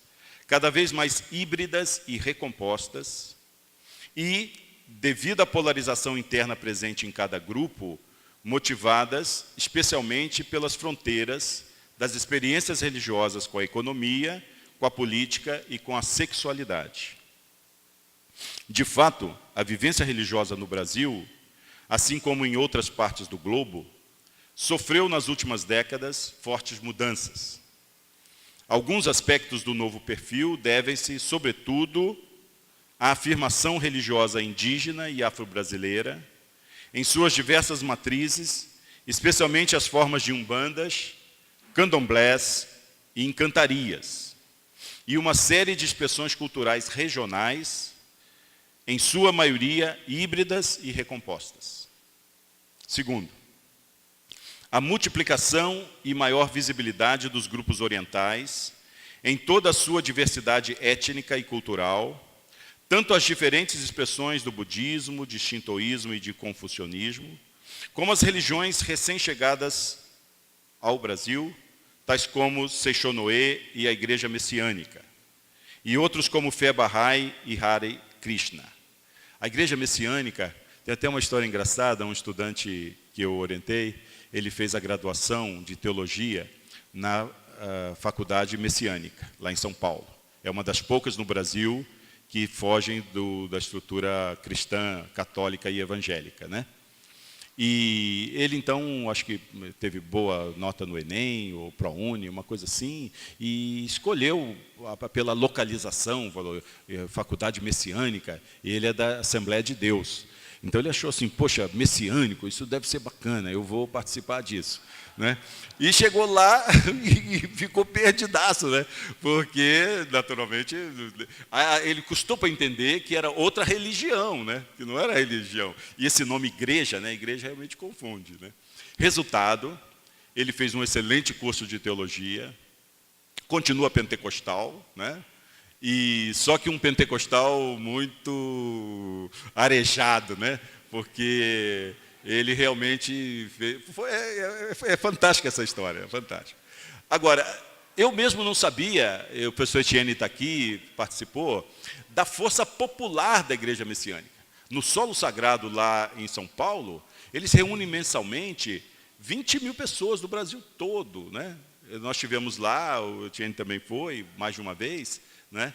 cada vez mais híbridas e recompostas, e, devido à polarização interna presente em cada grupo, motivadas especialmente pelas fronteiras das experiências religiosas com a economia, com a política e com a sexualidade. De fato, a vivência religiosa no Brasil, assim como em outras partes do globo, sofreu nas últimas décadas fortes mudanças. Alguns aspectos do novo perfil devem-se, sobretudo, à afirmação religiosa indígena e afro-brasileira, em suas diversas matrizes especialmente as formas de umbandas, candomblés e encantarias, e uma série de expressões culturais regionais, em sua maioria híbridas e recompostas. Segundo, a multiplicação e maior visibilidade dos grupos orientais em toda a sua diversidade étnica e cultural, tanto as diferentes expressões do budismo, de shintoísmo e de confucionismo, como as religiões recém-chegadas ao Brasil, tais como Seishonoe e a Igreja Messiânica, e outros como Fé Bahá'í e Hare Krishna. A Igreja Messiânica, tem até uma história engraçada, um estudante que eu orientei, ele fez a graduação de teologia na Faculdade Messiânica, lá em São Paulo. É uma das poucas no Brasil que fogem da estrutura cristã, católica e evangélica, né? E ele, então, acho que teve boa nota no Enem, ou ProUni, uma coisa assim, e escolheu pela localização, falou, Faculdade Messiânica, e ele é da Assembleia de Deus. Então ele achou assim, poxa, messiânico, isso deve ser bacana, eu vou participar disso, né? E chegou lá e ficou perdidaço, né? Porque, naturalmente, ele custou para entender que era outra religião, né? Que não era religião. E esse nome igreja, né? Igreja realmente confunde, né? Resultado, ele fez um excelente curso de teologia, continua pentecostal, né? E só que um pentecostal muito arejado, né? Porque ele realmente é fantástica essa história, é fantástica. Agora, eu mesmo não sabia, o professor Etienne está aqui, participou, da força popular da Igreja Messiânica. No solo sagrado lá em São Paulo, eles reúnem mensalmente 20 mil pessoas do Brasil todo, né? Nós tivemos lá, o Etienne também foi, mais de uma vez, né?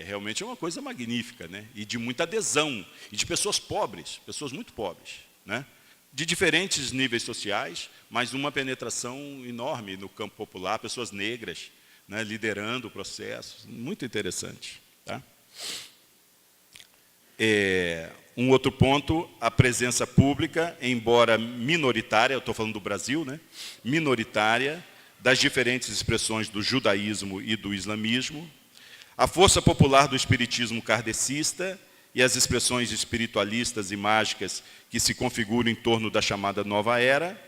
Realmente é uma coisa magnífica, né? E de muita adesão, e de pessoas pobres, pessoas muito pobres, né? De diferentes níveis sociais, mas uma penetração enorme no campo popular, pessoas negras, né, liderando o processo, muito interessante. Tá? Um outro ponto, a presença pública, embora minoritária, eu estou falando do Brasil, né? Minoritária, das diferentes expressões do judaísmo e do islamismo, a força popular do espiritismo kardecista e as expressões espiritualistas e mágicas que se configuram em torno da chamada Nova Era,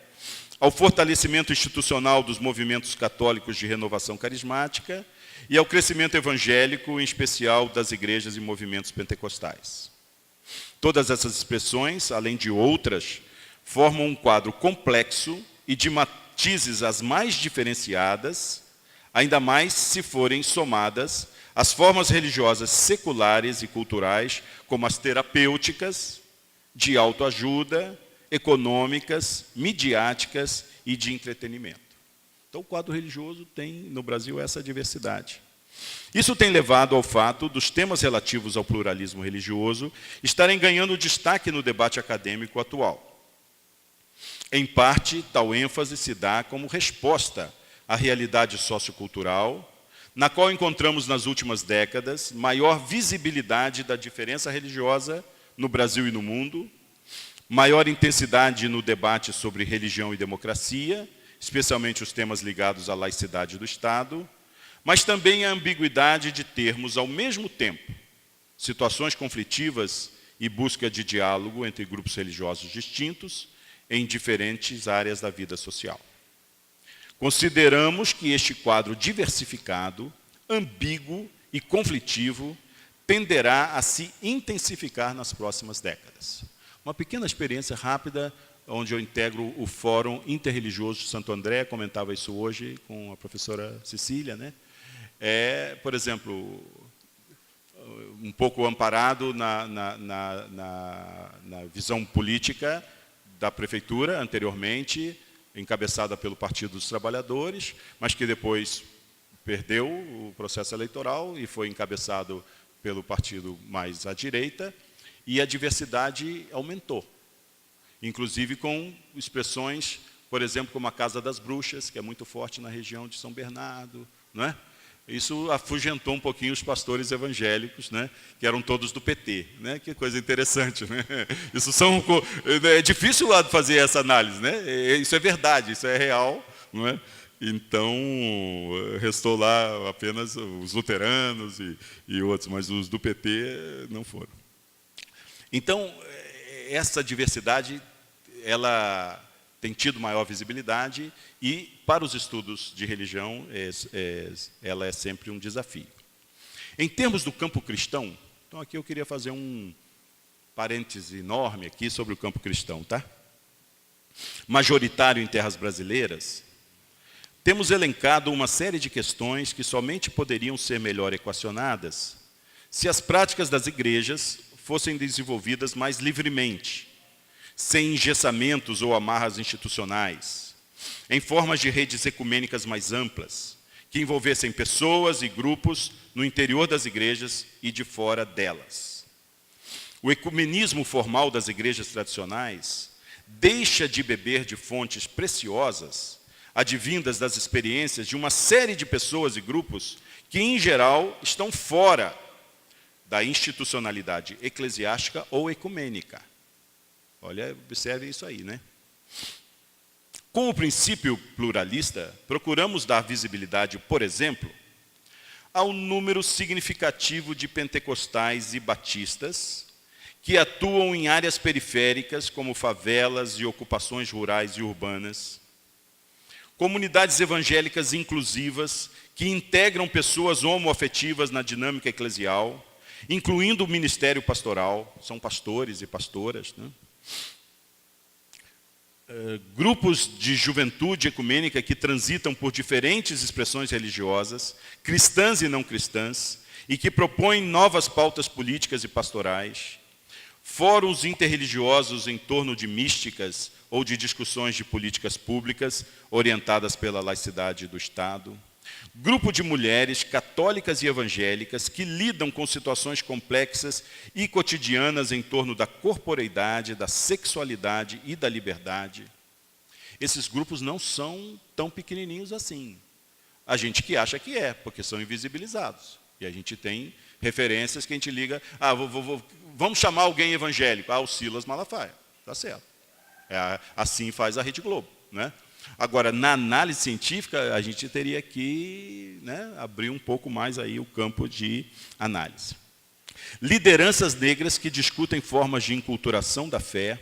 ao fortalecimento institucional dos movimentos católicos de renovação carismática e ao crescimento evangélico, em especial das igrejas e movimentos pentecostais. Todas essas expressões, além de outras, formam um quadro complexo e de matizes as mais diferenciadas, ainda mais se forem somadas as formas religiosas seculares e culturais, como as terapêuticas, de autoajuda, econômicas, midiáticas e de entretenimento. Então, o quadro religioso tem, no Brasil, essa diversidade. Isso tem levado ao fato dos temas relativos ao pluralismo religioso estarem ganhando destaque no debate acadêmico atual. Em parte, tal ênfase se dá como resposta à realidade sociocultural, na qual encontramos nas últimas décadas maior visibilidade da diferença religiosa no Brasil e no mundo, maior intensidade no debate sobre religião e democracia, especialmente os temas ligados à laicidade do Estado, mas também a ambiguidade de termos, ao mesmo tempo, situações conflitivas e busca de diálogo entre grupos religiosos distintos em diferentes áreas da vida social. Consideramos que este quadro diversificado, ambíguo e conflitivo tenderá a se intensificar nas próximas décadas. Uma pequena experiência rápida, onde eu integro o Fórum Interreligioso de Santo André, comentava isso hoje com a professora Cecília, né? Por exemplo, um pouco amparado na visão política da prefeitura, anteriormente, encabeçada pelo Partido dos Trabalhadores, mas que depois perdeu o processo eleitoral e foi encabeçado pelo partido mais à direita, e a diversidade aumentou, inclusive com expressões, por exemplo, como a Casa das Bruxas, que é muito forte na região de São Bernardo, não é? Isso afugentou um pouquinho os pastores evangélicos, né, que eram todos do PT, né? Que coisa interessante, né? É difícil lá fazer essa análise, né? Isso é verdade, isso é real, não é? Então, restou lá apenas os luteranos e outros, mas os do PT não foram. Então, essa diversidade, ela tem tido maior visibilidade e, para os estudos de religião, ela é sempre um desafio. Em termos do campo cristão, então aqui eu queria fazer um parêntese enorme aqui sobre o campo cristão, tá? Majoritário em terras brasileiras, temos elencado uma série de questões que somente poderiam ser melhor equacionadas se as práticas das igrejas fossem desenvolvidas mais livremente, sem engessamentos ou amarras institucionais, em formas de redes ecumênicas mais amplas, que envolvessem pessoas e grupos no interior das igrejas e de fora delas. O ecumenismo formal das igrejas tradicionais deixa de beber de fontes preciosas, advindas das experiências de uma série de pessoas e grupos que, em geral, estão fora da institucionalidade eclesiástica ou ecumênica. Olha, observe isso aí, né? Com o princípio pluralista, procuramos dar visibilidade, por exemplo, ao número significativo de pentecostais e batistas que atuam em áreas periféricas, como favelas e ocupações rurais e urbanas, comunidades evangélicas inclusivas que integram pessoas homoafetivas na dinâmica eclesial, incluindo o ministério pastoral, são pastores e pastoras, né? Grupos de juventude ecumênica que transitam por diferentes expressões religiosas, cristãs e não cristãs, e que propõem novas pautas políticas e pastorais, fóruns interreligiosos em torno de místicas ou de discussões de políticas públicas orientadas pela laicidade do Estado, grupo de mulheres católicas e evangélicas que lidam com situações complexas e cotidianas em torno da corporeidade, da sexualidade e da liberdade. Esses grupos não são tão pequenininhos assim. A gente que acha que é, porque são invisibilizados. E a gente tem referências que a gente liga, vamos chamar alguém evangélico, o Silas Malafaia, tá certo. Assim faz a Rede Globo, né? Agora, na análise científica, a gente teria que, né, abrir um pouco mais aí o campo de análise. Lideranças negras que discutem formas de enculturação da fé,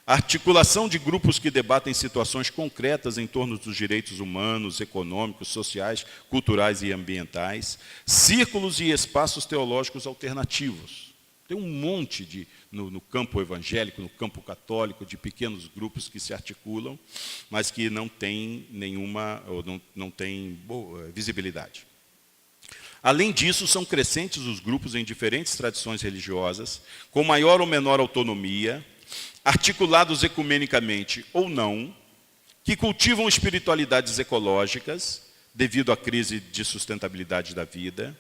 articulação de grupos que debatem situações concretas em torno dos direitos humanos, econômicos, sociais, culturais e ambientais, círculos e espaços teológicos alternativos. Tem um monte no campo evangélico, no campo católico, de pequenos grupos que se articulam, mas que não têm nenhuma, ou não têm visibilidade. Além disso, são crescentes os grupos em diferentes tradições religiosas, com maior ou menor autonomia, articulados ecumenicamente ou não, que cultivam espiritualidades ecológicas, devido à crise de sustentabilidade da vida,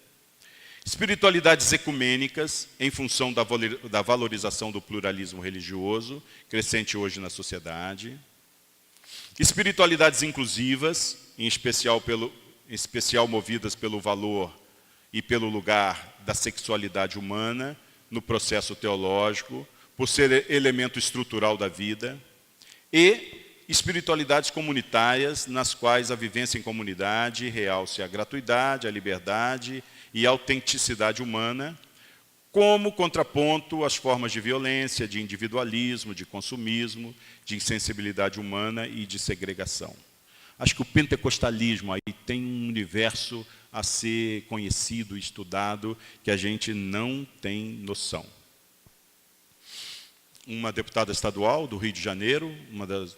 espiritualidades ecumênicas, em função da valorização do pluralismo religioso, crescente hoje na sociedade. Espiritualidades inclusivas, em especial movidas pelo valor e pelo lugar da sexualidade humana no processo teológico, por ser elemento estrutural da vida. E espiritualidades comunitárias, nas quais a vivência em comunidade realce a gratuidade, a liberdade e autenticidade humana, como contraponto às formas de violência, de individualismo, de consumismo, de insensibilidade humana e de segregação. Acho que o pentecostalismo aí tem um universo a ser conhecido e estudado que a gente não tem noção. Uma deputada estadual do Rio de Janeiro,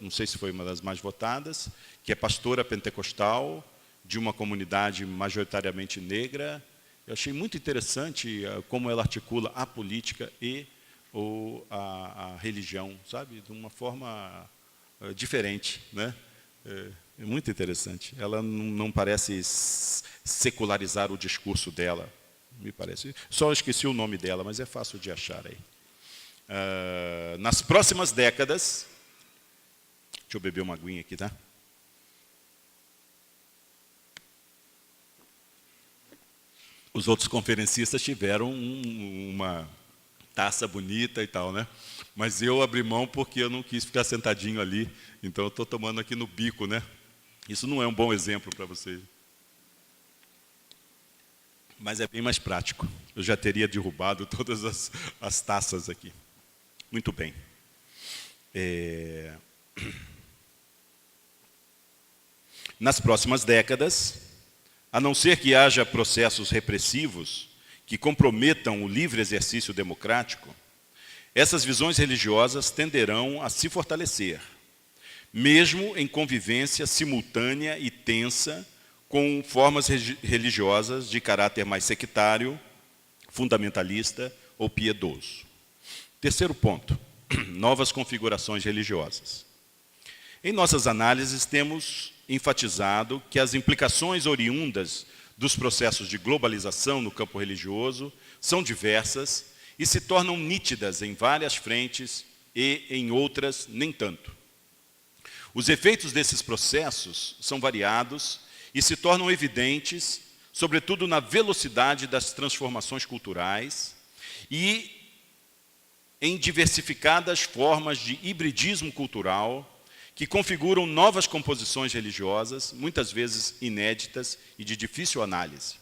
não sei se foi uma das mais votadas, que é pastora pentecostal de uma comunidade majoritariamente negra. Eu achei muito interessante como ela articula a política e a religião, sabe? De uma forma diferente, né? É muito interessante. Ela não parece secularizar o discurso dela, me parece. Só esqueci o nome dela, mas é fácil de achar aí. Nas próximas décadas, deixa eu beber uma aguinha aqui, tá? os outros conferencistas tiveram uma taça bonita e tal, né? Mas eu abri mão porque eu não quis ficar sentadinho ali, então eu estou tomando aqui no bico, né? Isso não é um bom exemplo para vocês. Mas é bem mais prático. Eu já teria derrubado todas as taças aqui. Muito bem. Nas próximas décadas, a não ser que haja processos repressivos que comprometam o livre exercício democrático, essas visões religiosas tenderão a se fortalecer, mesmo em convivência simultânea e tensa com formas religiosas de caráter mais sectário, fundamentalista ou piedoso. Terceiro ponto, novas configurações religiosas. Em nossas análises, temos enfatizado que as implicações oriundas dos processos de globalização no campo religioso são diversas e se tornam nítidas em várias frentes e em outras nem tanto. Os efeitos desses processos são variados e se tornam evidentes, sobretudo na velocidade das transformações culturais e em diversificadas formas de hibridismo cultural que configuram novas composições religiosas, muitas vezes inéditas e de difícil análise.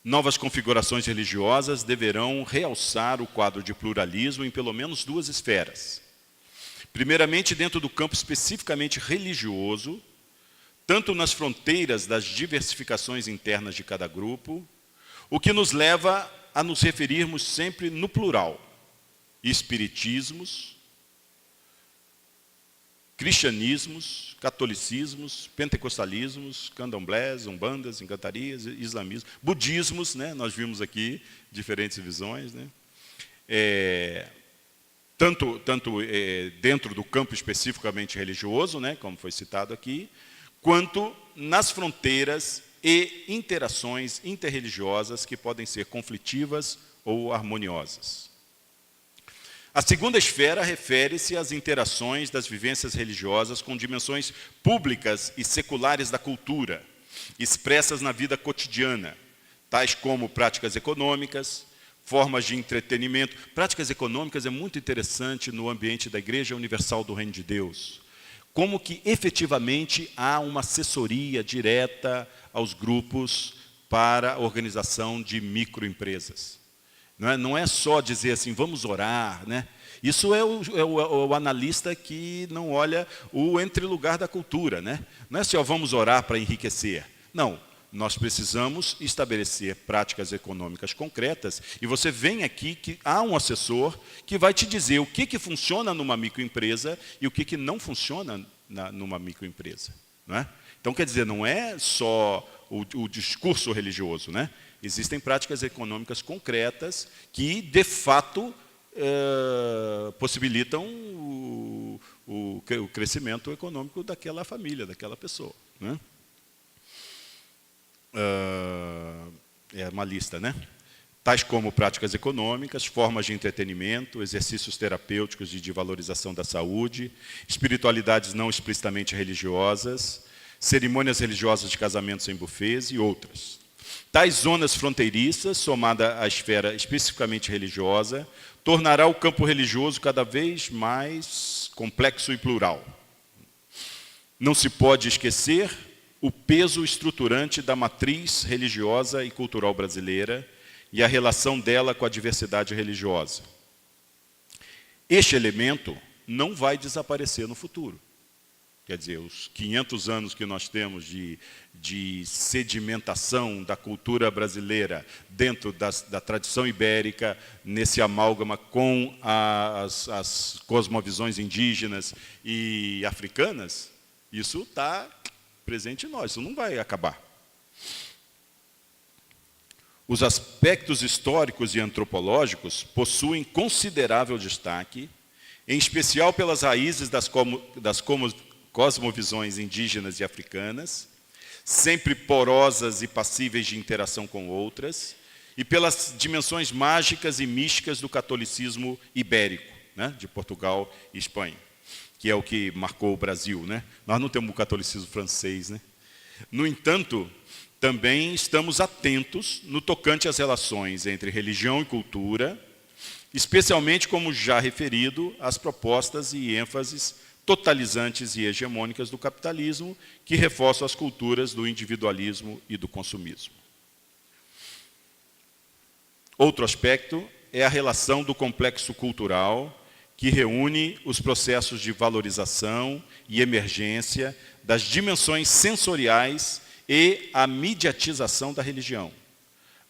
Novas configurações religiosas deverão realçar o quadro de pluralismo em pelo menos duas esferas. Primeiramente, dentro do campo especificamente religioso, tanto nas fronteiras das diversificações internas de cada grupo, o que nos leva a nos referirmos sempre no plural: espiritismos, cristianismos, catolicismos, pentecostalismos, candomblés, umbandas, encantarias, islamismo, budismos, né? Nós vimos aqui diferentes visões, né? Tanto dentro do campo especificamente religioso, né? Como foi citado aqui, quanto nas fronteiras e interações interreligiosas que podem ser conflitivas ou harmoniosas. A segunda esfera refere-se às interações das vivências religiosas com dimensões públicas e seculares da cultura, expressas na vida cotidiana, tais como práticas econômicas, formas de entretenimento. Práticas econômicas é muito interessante no ambiente da Igreja Universal do Reino de Deus. Como que efetivamente há uma assessoria direta aos grupos para a organização de microempresas. Não é só dizer assim, vamos orar, né? Isso é o analista que não olha o entrelugar da cultura, né? Não é só vamos orar para enriquecer. Não, nós precisamos estabelecer práticas econômicas concretas e você vem aqui que há um assessor que vai te dizer o que funciona numa microempresa e o que não funciona numa microempresa. Não é? Então, quer dizer, não é só o discurso religioso, né? Existem práticas econômicas concretas que, de fato, possibilitam o crescimento econômico daquela família, daquela pessoa. Né? É uma lista, né? Tais como práticas econômicas, formas de entretenimento, exercícios terapêuticos e de valorização da saúde, espiritualidades não explicitamente religiosas, cerimônias religiosas de casamentos em bufês e outras. Tais zonas fronteiriças, somada à esfera especificamente religiosa, tornará o campo religioso cada vez mais complexo e plural. Não se pode esquecer o peso estruturante da matriz religiosa e cultural brasileira e a relação dela com a diversidade religiosa. Este elemento não vai desaparecer no futuro. Quer dizer, os 500 anos que nós temos de sedimentação da cultura brasileira dentro da tradição ibérica, nesse amálgama com as cosmovisões indígenas e africanas, isso está presente em nós, isso não vai acabar. Os aspectos históricos e antropológicos possuem considerável destaque, em especial pelas raízes das cosmovisões indígenas e africanas, sempre porosas e passíveis de interação com outras, e pelas dimensões mágicas e místicas do catolicismo ibérico, né, de Portugal e Espanha, que é o que marcou o Brasil. Né? Nós não temos o catolicismo francês. Né? No entanto, Também estamos atentos no tocante às relações entre religião e cultura, especialmente, como já referido, as propostas e ênfases totalizantes e hegemônicas do capitalismo, que reforçam as culturas do individualismo e do consumismo. Outro aspecto é a relação do complexo cultural, que reúne os processos de valorização e emergência das dimensões sensoriais e a mediatização da religião,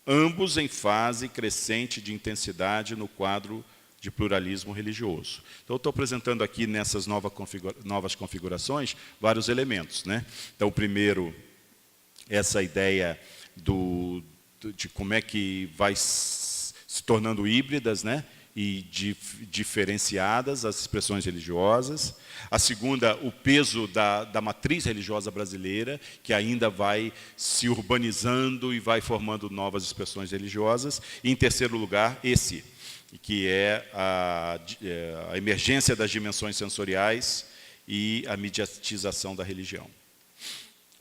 ambos em fase crescente de intensidade no quadro de pluralismo religioso. Então, eu estou apresentando aqui nessas novas configurações vários elementos, né? Então, o primeiro, essa ideia de como é que vai se tornando híbridas, né? E diferenciadas as expressões religiosas. A segunda, o peso da matriz religiosa brasileira, que ainda vai se urbanizando e vai formando novas expressões religiosas. E, em terceiro lugar, esse, que é a emergência das dimensões sensoriais e a mediatização da religião.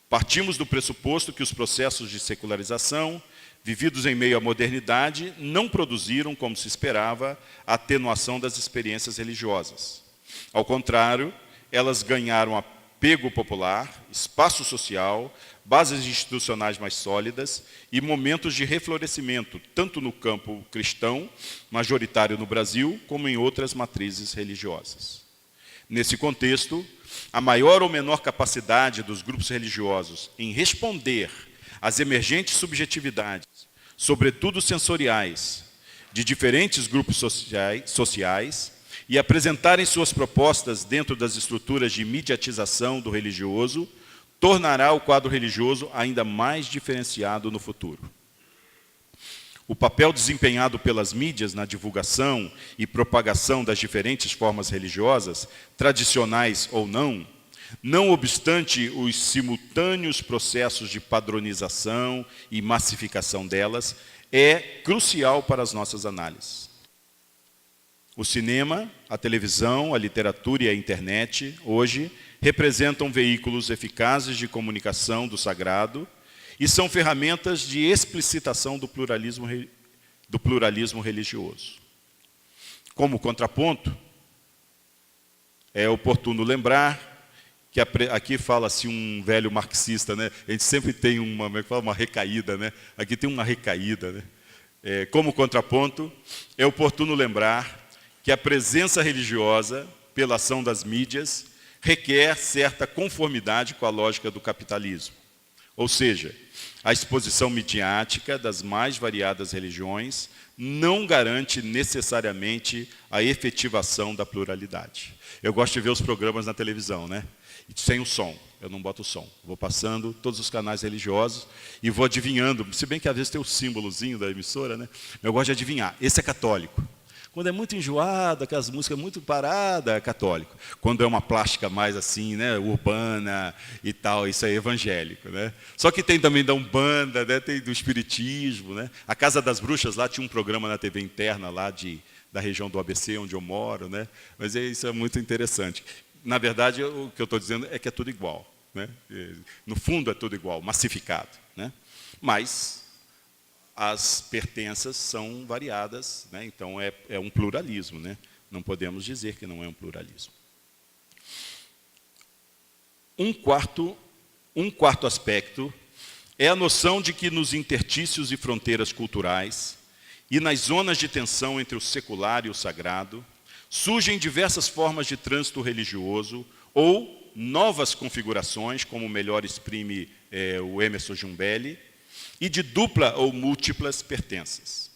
Partimos do pressuposto que os processos de secularização, vividos em meio à modernidade, não produziram, como se esperava, a atenuação das experiências religiosas. Ao contrário, elas ganharam apego popular, espaço social, bases institucionais mais sólidas e momentos de reflorescimento, tanto no campo cristão, majoritário no Brasil, como em outras matrizes religiosas. Nesse contexto, a maior ou menor capacidade dos grupos religiosos em responder às emergentes subjetividades, sobretudo sensoriais, de diferentes grupos sociais e apresentarem suas propostas dentro das estruturas de mediatização do religioso, tornará o quadro religioso ainda mais diferenciado no futuro. O papel desempenhado pelas mídias na divulgação e propagação das diferentes formas religiosas, tradicionais ou não, não obstante os simultâneos processos de padronização e massificação delas, é crucial para as nossas análises. O cinema, a televisão, a literatura e a internet, hoje, representam veículos eficazes de comunicação do sagrado e são ferramentas de explicitação do pluralismo religioso. Como contraponto, é oportuno lembrar que aqui fala-se um velho marxista, né? A gente sempre tem uma recaída, né? Aqui tem uma recaída, né? Como contraponto, é oportuno lembrar que a presença religiosa, pela ação das mídias, requer certa conformidade com a lógica do capitalismo. Ou seja, a exposição midiática das mais variadas religiões não garante necessariamente a efetivação da pluralidade. Eu gosto de ver os programas na televisão, né? Sem o som, eu não boto o som. Vou passando todos os canais religiosos e vou adivinhando, se bem que às vezes tem o símbolozinho da emissora, né? Eu gosto de adivinhar, esse é católico. Quando é muito enjoado, aquelas músicas muito paradas, é católico. Quando é uma plástica mais assim, né, urbana e tal, isso é evangélico, né? Só que tem também da Umbanda, né, tem do Espiritismo, né? A Casa das Bruxas lá tinha um programa na TV interna lá da região do ABC, onde eu moro, né? Mas isso é muito interessante. Na verdade, o que eu estou dizendo é que é tudo igual, né? No fundo é tudo igual, massificado, né? Mas as pertenças são variadas, né? Então é um pluralismo, né? Não podemos dizer que não é um pluralismo. Um quarto aspecto é a noção de que nos interstícios e fronteiras culturais e nas zonas de tensão entre o secular e o sagrado, surgem diversas formas de trânsito religioso ou novas configurações, como melhor exprime o Emerson Jumbelli, e de dupla ou múltiplas pertenças.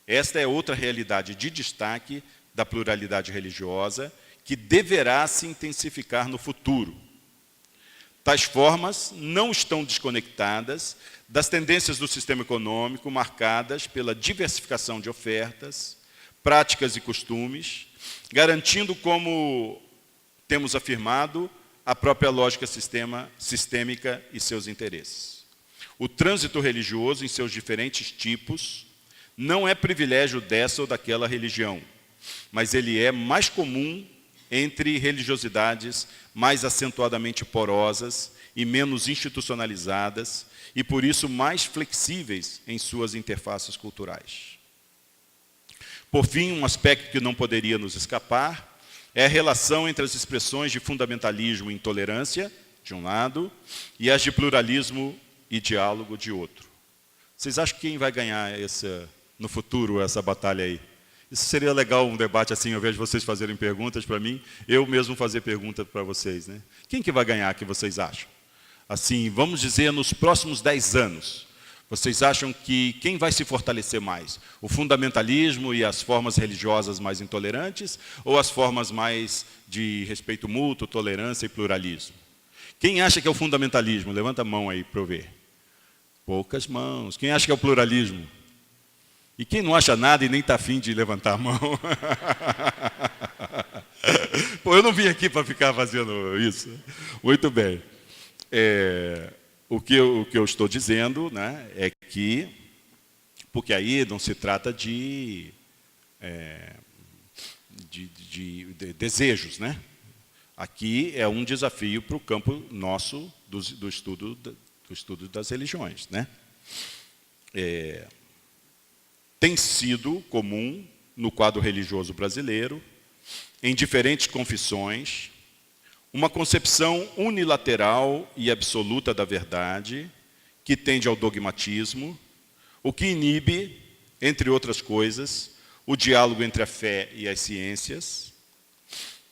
Esta é outra realidade de destaque da pluralidade religiosa que deverá se intensificar no futuro. Tais formas não estão desconectadas das tendências do sistema econômico marcadas pela diversificação de ofertas, práticas e costumes, garantindo, como temos afirmado, a própria lógica sistêmica e seus interesses. O trânsito religioso, em seus diferentes tipos, não é privilégio dessa ou daquela religião, mas ele é mais comum entre religiosidades mais acentuadamente porosas e menos institucionalizadas e, por isso, mais flexíveis em suas interfaces culturais. Por fim, um aspecto que não poderia nos escapar é a relação entre as expressões de fundamentalismo e intolerância, de um lado, e as de pluralismo e diálogo, de outro. Vocês acham que quem vai ganhar no futuro essa batalha aí? Isso seria legal, um debate assim, ao invés de vocês fazerem perguntas para mim, eu mesmo fazer perguntas para vocês, né? Quem que vai ganhar, que vocês acham? Assim, vamos dizer, nos próximos 10 anos, vocês acham que quem vai se fortalecer mais? O fundamentalismo e as formas religiosas mais intolerantes ou as formas mais de respeito mútuo, tolerância e pluralismo? Quem acha que é o fundamentalismo? Levanta a mão aí para eu ver. Poucas mãos. Quem acha que é o pluralismo? E quem não acha nada e nem está afim de levantar a mão? Pô, eu não vim aqui para ficar fazendo isso. Muito bem. O que eu estou dizendo, né, é que, porque aí não se trata de desejos, né? Aqui é um desafio para o campo nosso do estudo das religiões, né? Tem sido comum no quadro religioso brasileiro, em diferentes confissões, uma concepção unilateral e absoluta da verdade, que tende ao dogmatismo, o que inibe, entre outras coisas, o diálogo entre a fé e as ciências,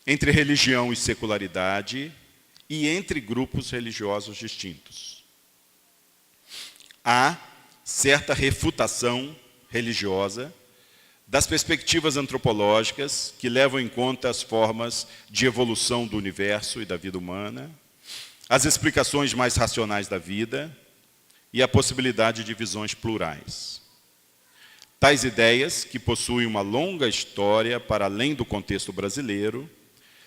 entre religião e secularidade e entre grupos religiosos distintos. Há certa refutação religiosa das perspectivas antropológicas que levam em conta as formas de evolução do universo e da vida humana, as explicações mais racionais da vida e a possibilidade de visões plurais. Tais ideias, que possuem uma longa história para além do contexto brasileiro,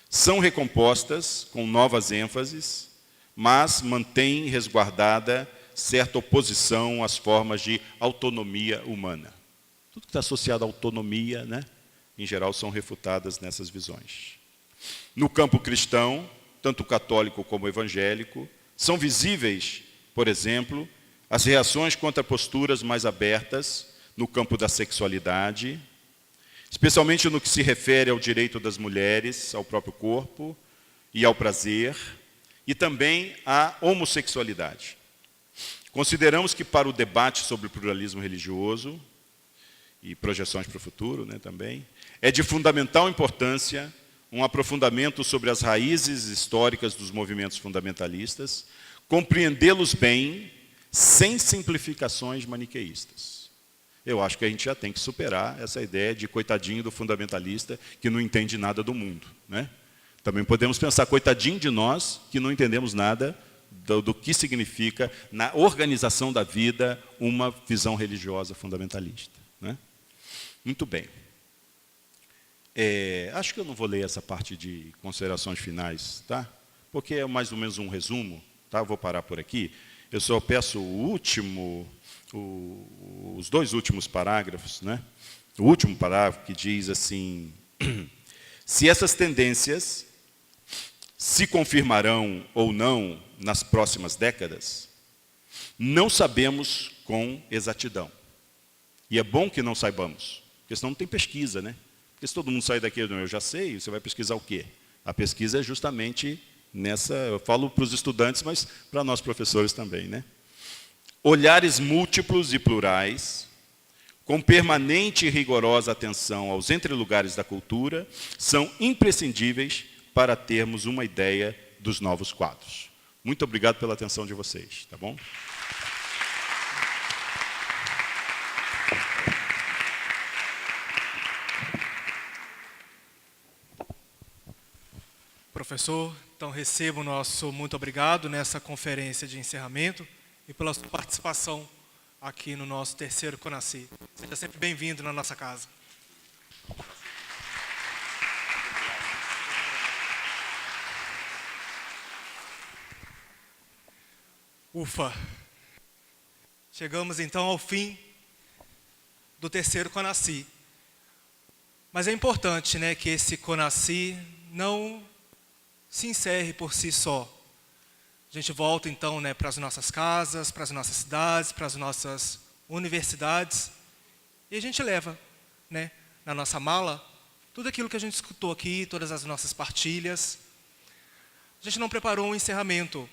são recompostas com novas ênfases, mas mantêm resguardada certa oposição às formas de autonomia humana. Tudo que está associado à autonomia, né, em geral, são refutadas nessas visões. No campo cristão, tanto católico como evangélico, são visíveis, por exemplo, as reações contra posturas mais abertas no campo da sexualidade, especialmente no que se refere ao direito das mulheres ao próprio corpo e ao prazer, e também à homossexualidade. Consideramos que para o debate sobre o pluralismo religioso, e projeções para o futuro, né, também, é de fundamental importância um aprofundamento sobre as raízes históricas dos movimentos fundamentalistas, compreendê-los bem, sem simplificações maniqueístas. Eu acho que a gente já tem que superar essa ideia de coitadinho do fundamentalista que não entende nada do mundo, né? Também podemos pensar, coitadinho de nós que não entendemos nada do que significa, na organização da vida, uma visão religiosa fundamentalista, né? Muito bem. Acho que eu não vou ler essa parte de considerações finais, tá? Porque é mais ou menos um resumo, tá? Eu vou parar por aqui. Eu só peço os dois últimos parágrafos, né? O último parágrafo que diz assim: se essas tendências se confirmarão ou não nas próximas décadas, não sabemos com exatidão. E é bom que não saibamos, porque senão não tem pesquisa, né? Porque se todo mundo sair daqui, eu já sei, você vai pesquisar o quê? A pesquisa é justamente nessa, eu falo para os estudantes, mas para nós professores também, né? Olhares múltiplos e plurais, com permanente e rigorosa atenção aos entrelugares da cultura, são imprescindíveis para termos uma ideia dos novos quadros. Muito obrigado pela atenção de vocês, tá bom? Professor, então receba o nosso muito obrigado nessa conferência de encerramento e pela sua participação aqui no nosso terceiro CONACYT. Seja sempre bem-vindo na nossa casa. Ufa! Chegamos então ao fim do terceiro CONACYT. Mas é importante, né, que esse CONACYT não se encerre por si só. A gente volta então, né, para as nossas casas, para as nossas cidades, para as nossas universidades, e a gente leva, né, na nossa mala tudo aquilo que a gente escutou aqui, todas as nossas partilhas. A gente não preparou um encerramento.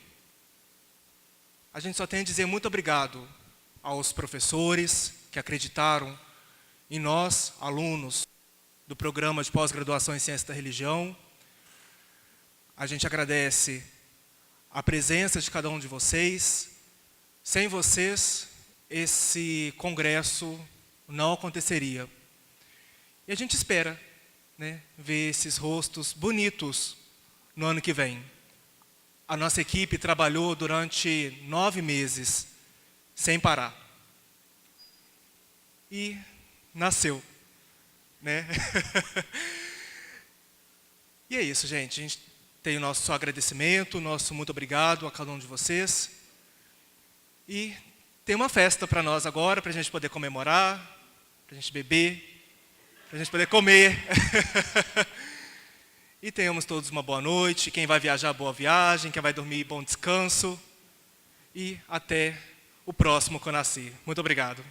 A gente só tem a dizer muito obrigado aos professores que acreditaram em nós, alunos do programa de pós-graduação em Ciência da Religião. A gente agradece a presença de cada um de vocês. Sem vocês, esse congresso não aconteceria. E a gente espera, né, ver esses rostos bonitos no ano que vem. A nossa equipe trabalhou durante 9 meses, sem parar. E nasceu, né? E é isso, gente. A gente tem o nosso agradecimento, o nosso muito obrigado a cada um de vocês. E tem uma festa para nós agora, para a gente poder comemorar, para a gente beber, para a gente poder comer. E tenhamos todos uma boa noite. Quem vai viajar, boa viagem. Quem vai dormir, bom descanso. E até o próximo Conasci. Muito obrigado.